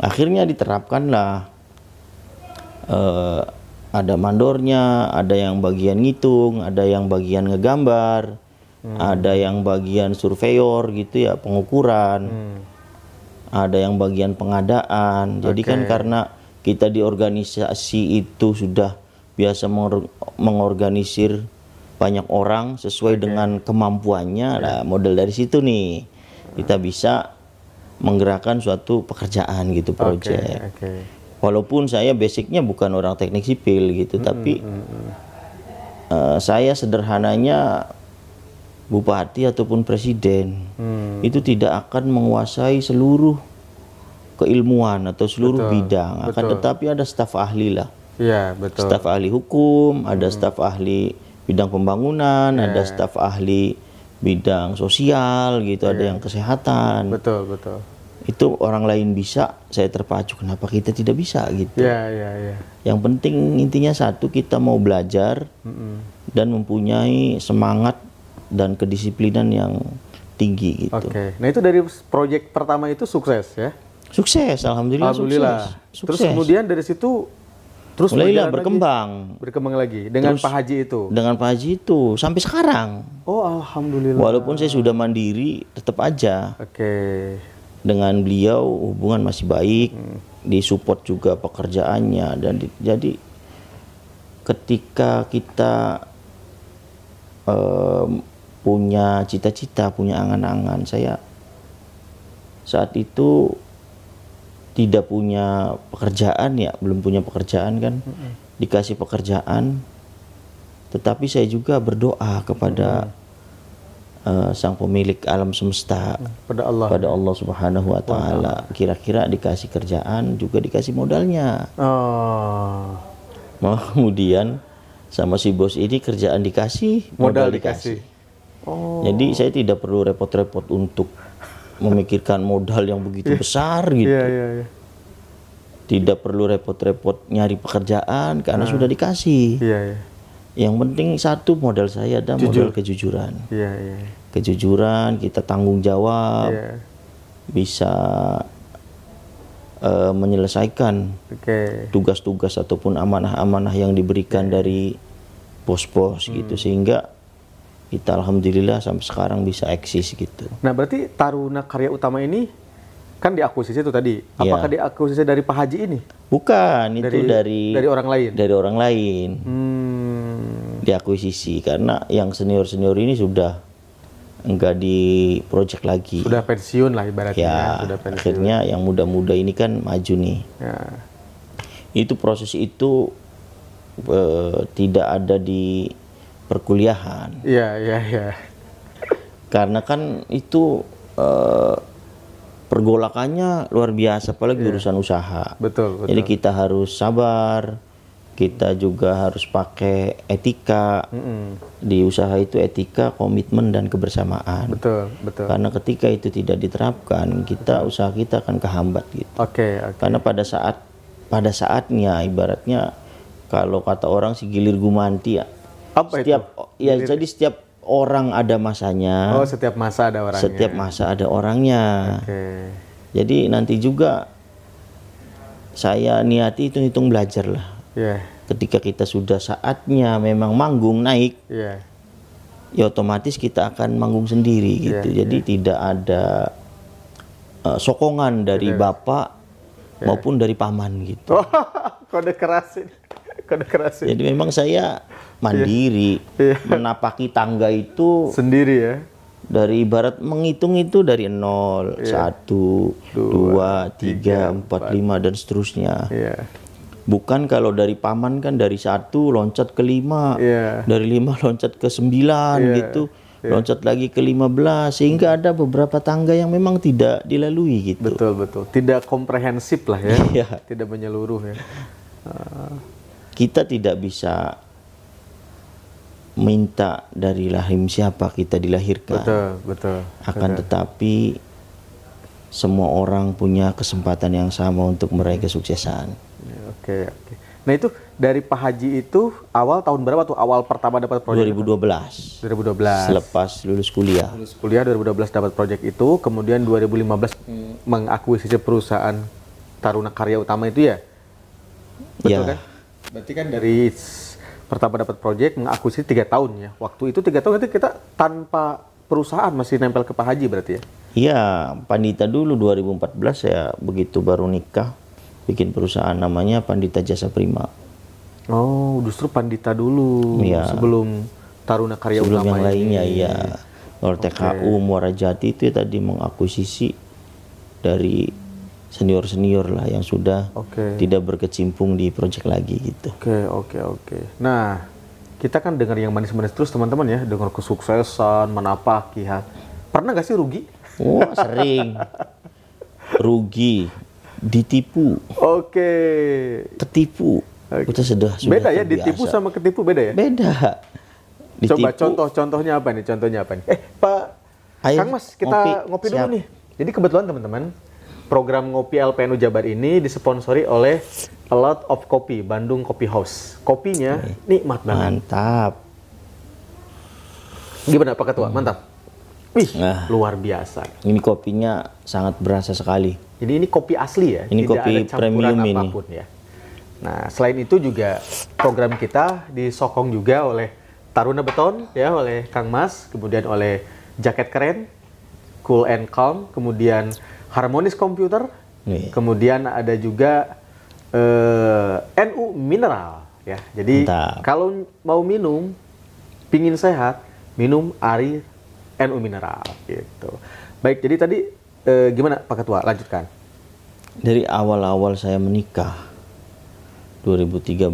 Akhirnya diterapkanlah, ada mandornya, ada yang bagian ngitung, ada yang bagian ngegambar, ada yang bagian surveyor gitu ya, pengukuran, ada yang bagian pengadaan. Jadi kan karena kita di organisasi itu sudah biasa mengorganisir banyak orang sesuai dengan kemampuannya, nah, model dari situ nih kita bisa menggerakkan suatu pekerjaan gitu, proyek. Walaupun saya basicnya bukan orang teknik sipil gitu, tapi saya sederhananya bupati ataupun presiden itu tidak akan menguasai seluruh keilmuan atau seluruh bidang, akan tetapi ada staf ahli lah. Iya, betul. Staf ahli hukum, ada staf ahli bidang pembangunan, ada staf ahli bidang sosial gitu, ada yang kesehatan. Betul. Itu orang lain bisa, saya terpacu, kenapa kita tidak bisa gitu. Iya. Yang penting intinya satu, kita mau belajar dan mempunyai semangat dan kedisiplinan yang tinggi gitu. Nah itu dari proyek pertama itu sukses ya? Sukses, alhamdulillah. Sukses. Terus kemudian dari situ terus mulailah berkembang lagi dengan Pak Haji itu. Dengan Pak Haji itu sampai sekarang. Oh, alhamdulillah. Walaupun saya sudah mandiri, tetap aja. Dengan beliau hubungan masih baik, disupport juga pekerjaannya, dan jadi ketika kita punya cita-cita, punya angan-angan, saya saat itu tidak punya pekerjaan ya, belum punya pekerjaan kan, dikasih pekerjaan, tetapi saya juga berdoa kepada sang pemilik alam semesta, pada Allah. pada Allah Subhanahu wa taala. Kira-kira dikasih kerjaan juga dikasih modalnya. Oh, Kemudian sama si bos ini kerjaan dikasih, modal dikasih. Oh, Jadi saya tidak perlu repot-repot untuk memikirkan modal yang begitu besar gitu. iya, iya, iya. Tidak perlu repot-repot nyari pekerjaan karena sudah dikasih. Iya, iya. Yang penting satu, modal saya ada modal kejujuran. Iya, iya. Kejujuran, kita tanggung jawab, Iya. bisa menyelesaikan Oke. tugas-tugas ataupun amanah-amanah yang diberikan dari bos-bos gitu, sehingga kita alhamdulillah sampai sekarang bisa eksis gitu. Nah, berarti Taruna Karya Utama ini kan diakuisisi itu tadi. Apakah diakuisisi dari Pak Haji ini? Bukan, itu dari orang lain. dari orang lain. Hmm, Diakuisisi karena yang senior-senior ini sudah enggak di project lagi. sudah pensiun lah ibaratnya. Ya, Sudah pensiun. akhirnya yang muda-muda ini kan maju nih. Ya. Itu proses itu tidak ada di perkuliahan. Iya, iya, iya. Karena kan itu pergolakannya luar biasa, apalagi urusan usaha. Betul, betul. Jadi kita harus sabar, kita juga harus pakai etika. Di usaha itu etika, komitmen, dan kebersamaan. Betul, betul. Karena ketika itu tidak diterapkan, usaha kita akan kehambat gitu. Oke, oke. Karena pada saatnya ibaratnya kalau kata orang si gilir gumanti ya. Apa Jadi setiap orang ada masanya. Oh, setiap masa ada orangnya. Setiap masa ada orangnya. Oke. Jadi nanti juga saya niati hitung belajar lah. Iya, Ketika kita sudah saatnya memang manggung naik, iya. ya otomatis kita akan manggung sendiri gitu. Jadi tidak ada sokongan dari bapak maupun dari paman gitu. Oh, kode kerasin. Kode kerasin. Jadi memang saya mandiri, menapaki tangga itu Sendiri ya. dari ibarat menghitung itu dari 0, 1, 2, 3, 4, 5 dan seterusnya. Iya. Bukan kalau dari paman kan dari 1 loncat ke 5, Iya. dari 5 loncat ke 9 gitu, loncat lagi ke 15, sehingga ada beberapa tangga yang memang tidak dilalui gitu. Betul, betul. Tidak komprehensif lah ya. Iya. Tidak menyeluruh ya. Kita tidak bisa minta dari rahim siapa kita dilahirkan. Betul, betul. Akan tetapi semua orang punya kesempatan yang sama untuk meraih kesuksesan. Ya, oke, oke. Nah, itu dari Pak Haji itu awal tahun berapa tuh? Awal pertama dapat proyek? 2012. 2012. Selepas lulus kuliah. Lulus kuliah 2012 dapat proyek itu, kemudian 2015 mengakuisisi perusahaan Taruna Karya Utama itu ya? Betul Ya. kan? Berarti kan dari pertama dapat proyek mengakuisisi 3 tahun ya. Waktu itu 3 tahun itu kita tanpa perusahaan masih nempel ke Pak Haji berarti ya? Iya, Pandita dulu 2014 saya begitu baru nikah bikin perusahaan namanya Pandita Jasa Prima. Oh, justru Pandita dulu Iya. sebelum Taruna Karya Sebelum Utama yang lainnya ini. ya. Kalau TKU Muara Jati itu tadi mengakuisisi dari senior-senior lah yang sudah Oke. tidak berkecimpung di proyek lagi gitu. Oke, oke, oke. Nah, kita kan dengar yang manis-manis terus teman-teman ya, dengar kesuksesan, menapaki ya. Pernah nggak sih rugi? Oh, sering. Rugi, ditipu, Oke. ketipu. Kita sudah Beda ya, terbiasa. ditipu sama ketipu beda ya? Beda. Coba Ditipu, contohnya apa nih? Contohnya apa nih? Pak Ayo, Kang Mas, kita ngopi dulu Siap. nih. Jadi kebetulan teman-teman, program Ngopi LPNU Jabar ini disponsori oleh A Lot of Coffee, Bandung Coffee House. Kopinya nikmat banget. Mantap. Gimana Pak Ketua? Mantap. Wih, Nah. luar biasa. Ini kopinya sangat berasa sekali. Jadi ini kopi asli ya, Ini tidak kopi ada campuran premium ini. apapun ya. Nah, selain itu juga program kita disokong juga oleh Taruna Beton ya, oleh Kang Mas, kemudian oleh Jaket Keren, Cool and Calm, kemudian Harmonis Computer, Nih. kemudian ada juga NU Mineral ya. Jadi Mantap. kalau mau minum, pingin sehat, minum Ari NU Mineral gitu. Baik, jadi tadi gimana Pak Ketua? Lanjutkan. Dari awal-awal saya menikah 2013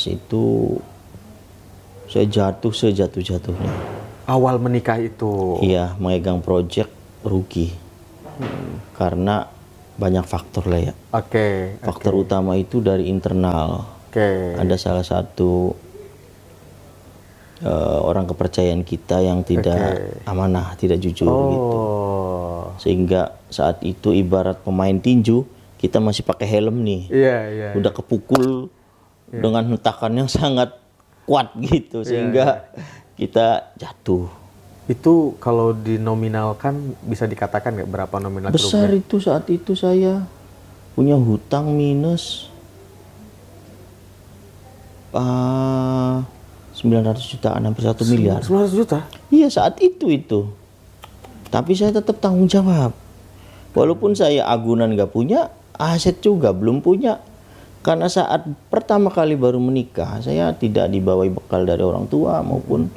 itu saya jatuh sejatuh-jatuhnya. Awal menikah itu. Iya, megang project rugi. Karena banyak faktor lah ya. Oke. Faktor utama itu dari internal. Oke. Ada salah satu orang kepercayaan kita yang tidak amanah, tidak jujur gitu. Oh. Sehingga saat itu ibarat pemain tinju, kita masih pakai helm nih. Iya, iya. Udah kepukul dengan hentakan yang sangat kuat gitu, sehingga kita jatuh. Itu kalau dinominalkan bisa dikatakan nggak berapa nominal Besar kerugian? itu saat itu saya punya hutang minus 900 jutaan, hampir 1 miliar. 900 juta? Iya, saat itu. Tapi saya tetap tanggung jawab. Walaupun saya agunan nggak punya, aset juga belum punya. Karena saat pertama kali baru menikah, saya tidak dibawai bekal dari orang tua maupun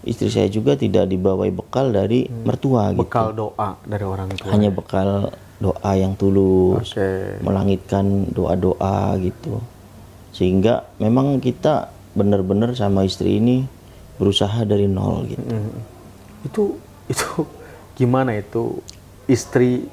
istri saya juga tidak dibawai bekal dari mertua gitu. Bekal doa dari orang tua. Hanya bekal doa yang tulus, Oke. melangitkan doa-doa gitu. Sehingga memang kita benar-benar sama istri ini berusaha dari nol gitu. Itu gimana itu istri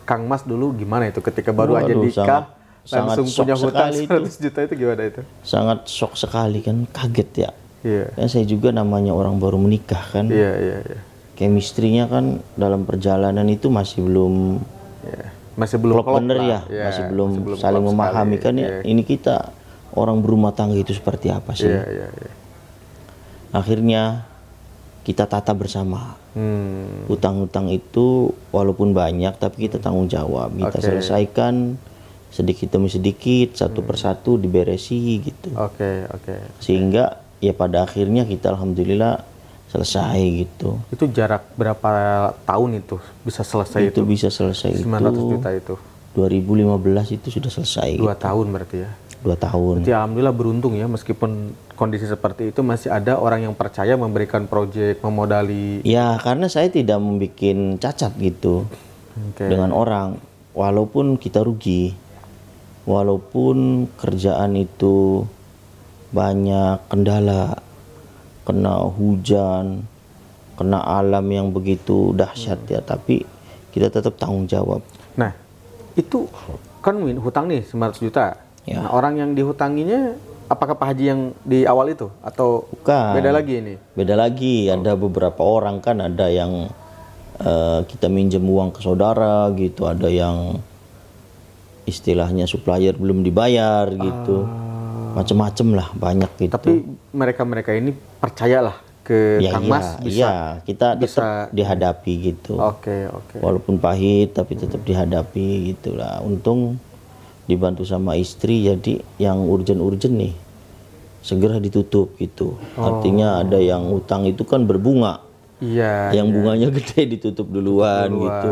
Kang Mas dulu gimana itu ketika baru aja Waduh, nikah sangat langsung shock punya hutang sekali 100 juta itu gimana itu? Sangat shock sekali kan, kaget ya. Iya. Kan saya juga namanya orang baru menikah kan. Iya, iya, iya. Chemistry-nya kan dalam perjalanan itu masih belum Iya. Masih belum klop bener lah. ya, Iya, masih belum saling klop memahami sekali. kan ya. Iya. Ini kita orang berumah tangga itu seperti apa sih? Iya, iya, iya. Akhirnya kita tata bersama. Hmm. Hutang-hutang itu walaupun banyak tapi kita tanggung jawab. Kita Oke. selesaikan sedikit demi sedikit, satu persatu diberesi gitu. Oke, oke. Sehingga ya pada akhirnya kita alhamdulillah selesai gitu. Itu jarak berapa tahun itu bisa selesai Itu itu? bisa selesai 900 itu juta itu. 2015 itu sudah selesai. 2 tahun berarti ya. 2 tahun. Berarti alhamdulillah beruntung ya, meskipun kondisi seperti itu masih ada orang yang percaya memberikan proyek, memodali. Ya karena saya tidak membuat cacat gitu Oke. dengan orang, walaupun kita rugi, walaupun kerjaan itu banyak kendala, kena hujan, kena alam yang begitu dahsyat ya, tapi kita tetap tanggung jawab. Nah, itu kan hutang nih 900 juta. Ya. Nah, orang yang dihutanginya apakah Pak Haji yang di awal itu atau Bukan. beda lagi ini? Beda lagi, ada beberapa orang kan, ada yang kita minjem uang ke saudara gitu, ada yang istilahnya supplier belum dibayar gitu, macem-macem lah, banyak gitu. Tapi mereka ini percayalah ke ya, Kang iya, Mas bisa. iya, kita bisa- tetap dihadapi gitu. Oke, oke. Walaupun pahit tapi tetap dihadapi gitulah. Untung dibantu sama istri, jadi yang urgent-urgent nih segera ditutup gitu. Artinya ada yang utang itu kan berbunga, Iya. yang bunganya gede ditutup duluan gitu,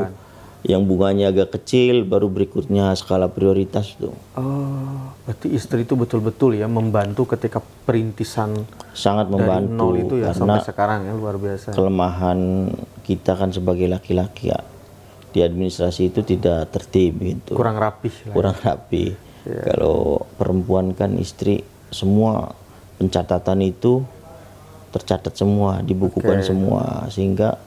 yang bunganya agak kecil baru berikutnya skala prioritas tuh. Oh, berarti istri itu betul-betul ya membantu ketika perintisan Sangat dari membantu nol itu ya karena sampai sekarang ya, luar biasa. kelemahan kita kan sebagai laki-laki ya, di administrasi itu tidak tertib gitu, Kurang rapih lah. kurang rapi. Kalau perempuan kan istri, semua pencatatan itu tercatat semua, dibukukan semua, sehingga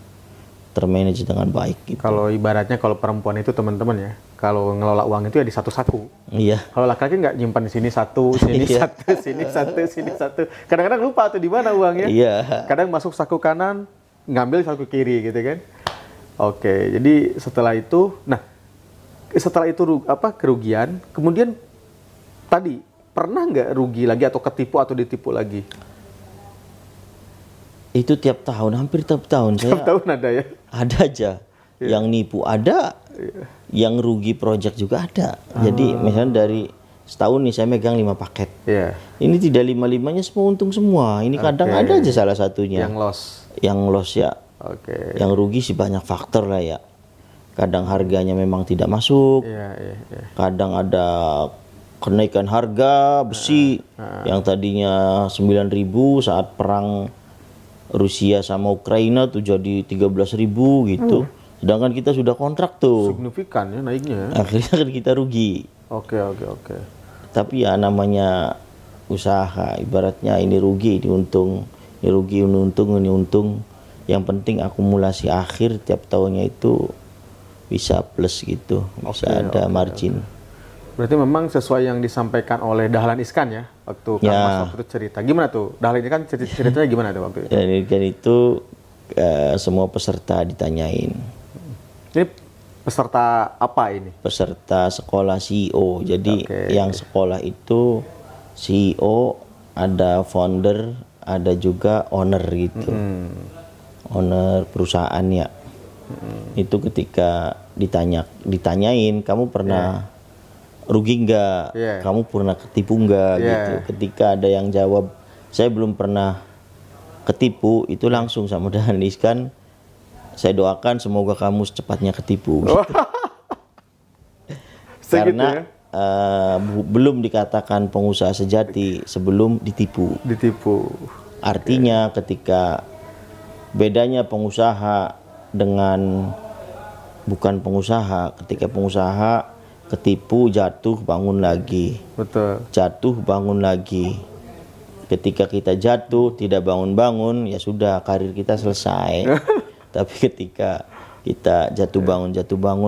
termanage dengan baik gitu. Kalau ibaratnya kalau perempuan itu teman-teman ya, kalau ngelola uang itu ya di satu saku. Iya, Kalau laki-laki nggak nyimpan di sini satu, sini Iya. satu, sini satu, sini satu. Kadang-kadang lupa tuh di mana uangnya. iya. Kadang masuk saku kanan, ngambil saku kiri gitu kan. Oke, jadi setelah itu, nah setelah itu kerugian, kemudian tadi pernah nggak rugi lagi atau ketipu atau ditipu lagi? Itu tiap tahun, hampir tiap tahun Tiap saya tahun ada ya? ada aja. Yang nipu ada, yang rugi project juga ada. Jadi misalnya dari setahun nih saya megang 5 paket. Iya. Ini tidak 5-5-nya semua untung semua. Ini kadang Oke. ada aja salah satunya. Yang loss. Yang loss ya. Oke. Yang rugi sih banyak faktor lah ya. Kadang harganya memang tidak masuk. Iya, iya, iya. Kadang ada kenaikan harga besi yang tadinya 9.000 saat perang Rusia sama Ukraina tuh jadi 13.000 gitu. Sedangkan kita sudah kontrak tuh. Signifikan ya naiknya. Akhirnya kan kita rugi. Oke, oke, oke. Tapi ya namanya usaha, ibaratnya ini rugi, ini untung, ini rugi, ini untung, ini untung. Yang penting akumulasi akhir tiap tahunnya itu bisa plus gitu, bisa ada margin. Berarti memang sesuai yang disampaikan oleh Dahlan Iskan ya, waktu Kang Ya. Mas waktu itu cerita. Gimana tuh? Dahlan ini kan ceritanya gimana tuh waktu itu? Dan itu semua peserta ditanyain. Ini peserta apa ini? Peserta sekolah CEO. Jadi yang sekolah itu CEO, ada founder, ada juga owner gitu. Owner perusahaan ya. Itu ketika ditanyain, kamu pernah rugi nggak? Kamu pernah ketipu nggak? Gitu. Ketika ada yang jawab, saya belum pernah ketipu, itu langsung sama Dahlan Iskan, saya doakan semoga kamu secepatnya ketipu. Gitu. Karena belum dikatakan pengusaha sejati sebelum ditipu. Artinya ketika bedanya pengusaha dengan bukan pengusaha, ketika pengusaha ketipu, jatuh, bangun lagi. Betul. Jatuh, bangun lagi. Ketika kita jatuh, tidak bangun-bangun, ya sudah, karir kita selesai. Tapi ketika kita jatuh bangun,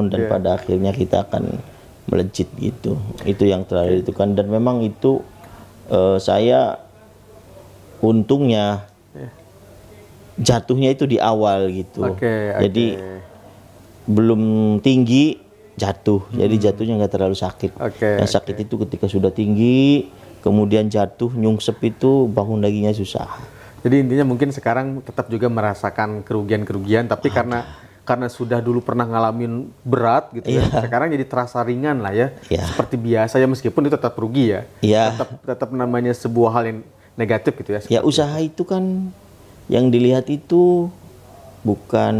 dan pada akhirnya kita akan melejit gitu. Itu yang terakhir itu kan. Dan memang itu saya untungnya jatuhnya itu di awal gitu. Jadi belum tinggi, jatuh, jadi jatuhnya nggak terlalu sakit. Yang sakit itu ketika sudah tinggi, kemudian jatuh, nyungsep itu bangun laginya susah. Jadi intinya mungkin sekarang tetap juga merasakan kerugian-kerugian, tapi karena sudah dulu pernah ngalamin berat gitu ya, sekarang jadi terasa ringan lah ya, seperti biasa ya, meskipun itu tetap rugi ya, tetap namanya sebuah hal yang negatif gitu ya. Ya usaha itu kan yang dilihat itu bukan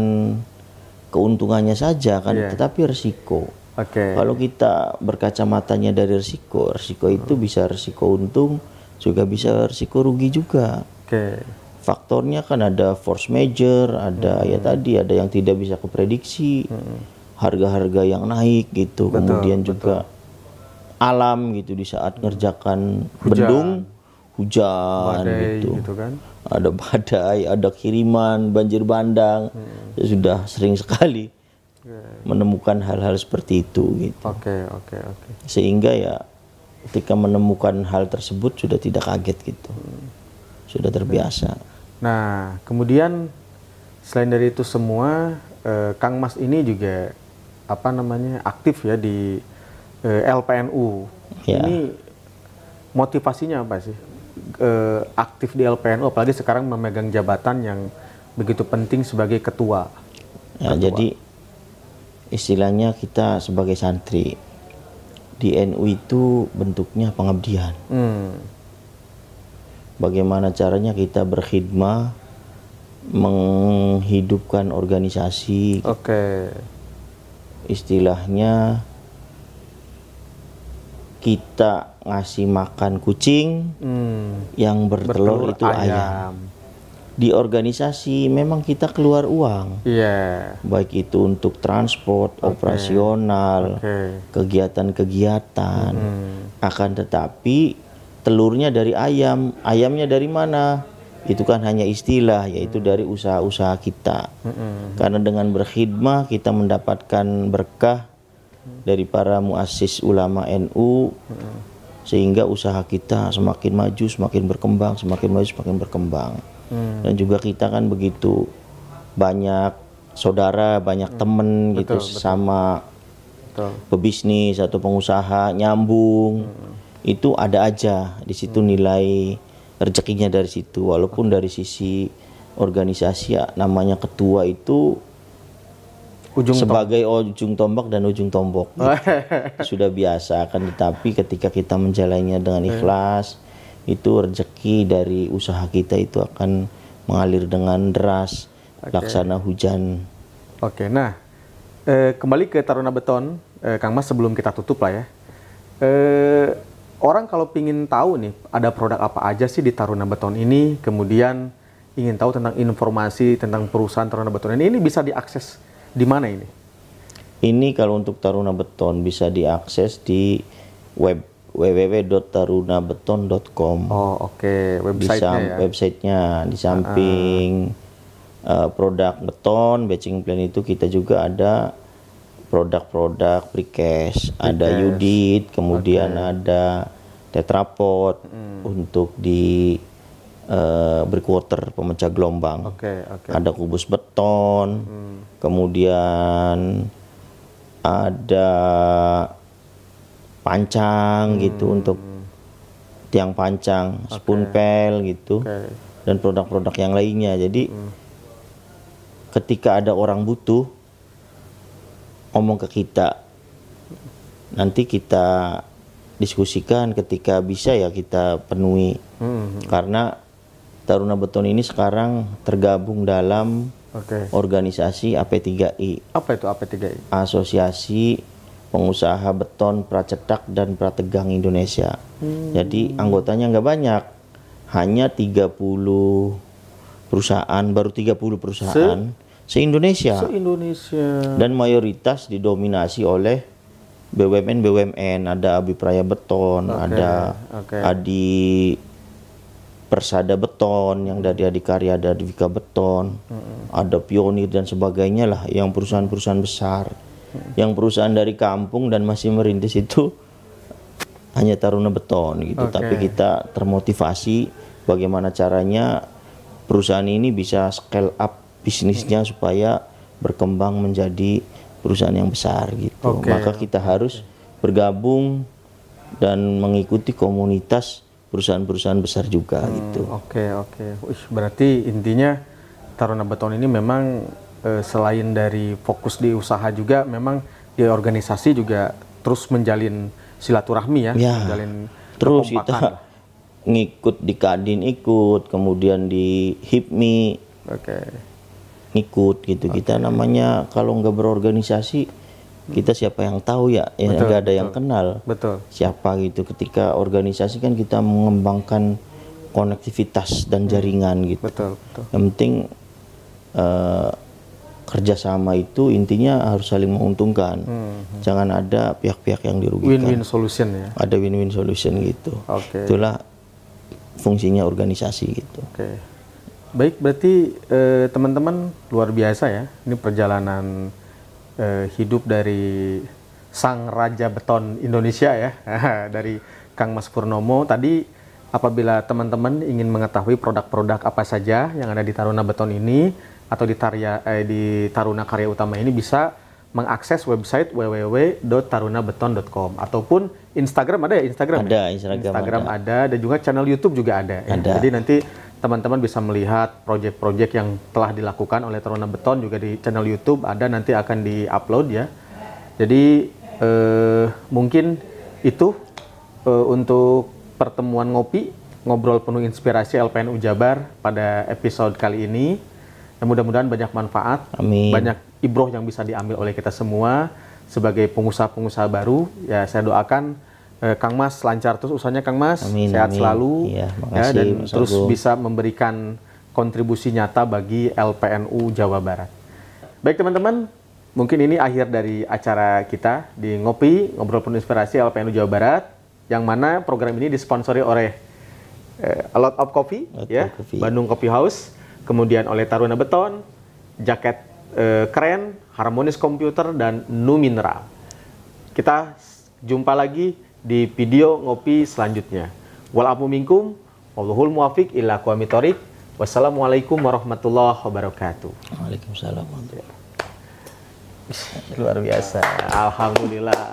keuntungannya saja kan, tetapi resiko. Kalau kita berkacamatanya dari resiko itu bisa resiko untung, juga bisa resiko rugi juga. Faktornya kan ada force major, ada ya tadi ada yang tidak bisa kuprediksi, harga-harga yang naik gitu, kemudian juga alam gitu di saat ngerjakan bendung, hujan gitu kan. Ada badai, ada kiriman, banjir bandang. Ya sudah sering sekali menemukan hal-hal seperti itu gitu. Sehingga ya ketika menemukan hal tersebut sudah tidak kaget gitu. Sudah terbiasa. Nah, kemudian selain dari itu semua, Kang Mas ini juga aktif ya di LPNU. Ini motivasinya apa sih? Aktif di LPNU, apalagi sekarang memegang jabatan yang begitu penting sebagai ketua. Jadi istilahnya kita sebagai santri di NU itu bentuknya pengabdian. Bagaimana caranya kita berkhidmah, menghidupkan organisasi. Istilahnya kita ngasih makan kucing, yang bertelur itu ayam. Di organisasi memang kita keluar uang, baik itu untuk transport, operasional, kegiatan-kegiatan. Akan tetapi telurnya dari ayam, ayamnya dari mana? Itu kan hanya istilah, yaitu dari usaha-usaha kita. Karena dengan berkhidmah kita mendapatkan berkah dari para muassis ulama NU, sehingga usaha kita semakin maju, semakin berkembang, semakin maju, semakin berkembang. Dan juga kita kan begitu banyak saudara, banyak temen gitu, sama pebisnis atau pengusaha nyambung. Itu ada aja di situ nilai rezekinya dari situ. Walaupun dari sisi organisasi ya, namanya ketua itu sebagai ujung tombak dan ujung tombok gitu. Sudah biasa kan, tetapi ketika kita menjalannya dengan ikhlas, itu rezeki dari usaha kita itu akan mengalir dengan deras, laksana hujan. Nah kembali ke Taruna Beton, Kang Mas, sebelum kita tutup lah ya, orang kalau pingin tahu nih ada produk apa aja sih di Taruna Beton ini, kemudian ingin tahu tentang informasi tentang perusahaan Taruna Beton ini bisa diakses di mana ini? Ini kalau untuk Taruna Beton bisa diakses di web www.tarunabeton.com. Websitenya ya. Websitenya di samping produk beton, batching plant itu kita juga ada produk-produk precast, ada Udit, kemudian ada tetrapod untuk di breakwater pemecah gelombang. Ada kubus beton, kemudian ada pancang gitu untuk tiang pancang, spoon pel gitu, dan produk-produk yang lainnya. Jadi ketika ada orang butuh ngomong ke kita, nanti kita diskusikan, ketika bisa ya kita penuhi. Karena Taruna Beton ini sekarang tergabung dalam organisasi AP3I. Apa itu AP3I? Asosiasi Pengusaha Beton Pracetak dan Prategang Indonesia. Jadi anggotanya nggak banyak, hanya 30 perusahaan, baru 30 perusahaan se-Indonesia. Dan mayoritas didominasi oleh BUMN, ada Abi Praya Beton, ada Adi Persada Beton, yang dari Adikarya ada Advika Beton, ada Pionir dan sebagainya lah, yang perusahaan-perusahaan besar. Yang perusahaan dari kampung dan masih merintis itu hanya Taruna Beton gitu. Tapi kita termotivasi bagaimana caranya perusahaan ini bisa scale up bisnisnya supaya berkembang menjadi perusahaan yang besar gitu. Maka kita harus bergabung dan mengikuti komunitas perusahaan-perusahaan besar juga gitu. Berarti intinya Taruna Beton ini memang selain dari fokus di usaha juga memang di organisasi juga terus menjalin silaturahmi ya, menjalin terus kita ngikut di Kadin ikut, kemudian di HIPMI ngikut gitu. Kita namanya kalau nggak berorganisasi, kita siapa yang tahu ya, nggak ada yang kenal siapa gitu. Ketika organisasi kan kita mengembangkan konektivitas dan jaringan gitu. Yang penting kerjasama itu intinya harus saling menguntungkan. Jangan ada pihak-pihak yang dirugikan. Win-win solution ya. Ada win-win solution gitu. Itulah fungsinya organisasi gitu. Baik, berarti teman-teman luar biasa ya. Ini perjalanan hidup dari sang raja beton Indonesia ya, dari Kang Mas Purnomo. Tadi apabila teman-teman ingin mengetahui produk-produk apa saja yang ada di Taruna Beton ini atau di Taruna Karya Utama ini, bisa mengakses website www.tarunabeton.com ataupun Instagram ada ya? Instagram ada, dan juga channel YouTube juga ada. Ya. Jadi nanti teman-teman bisa melihat proyek-proyek yang telah dilakukan oleh Taruna Beton juga di channel YouTube ada, nanti akan di-upload ya. Jadi mungkin itu untuk pertemuan ngobrol penuh inspirasi LPNU Jabar pada episode kali ini. Mudah-mudahan banyak manfaat, banyak ibroh yang bisa diambil oleh kita semua sebagai pengusaha-pengusaha baru. Ya, saya doakan Kang Mas lancar terus usahanya, Kang Mas, sehat selalu ya, dan terus bisa memberikan kontribusi nyata bagi LPNU Jawa Barat. Baik teman-teman, mungkin ini akhir dari acara kita di Ngobrol Penuh Inspirasi LPNU Jawa Barat, yang mana program ini disponsori oleh A Lot of Coffee, Bandung Coffee House, kemudian oleh Taruna Beton, jaket keren, Harmonis Komputer, dan Nu Mineral. Kita jumpa lagi di video ngopi selanjutnya. Walafu minkum, wallahul muwafiq ila aqwamit thoriq. Wassalamualaikum warahmatullahi wabarakatuh. Waalaikumsalam. Luar biasa. Alhamdulillah.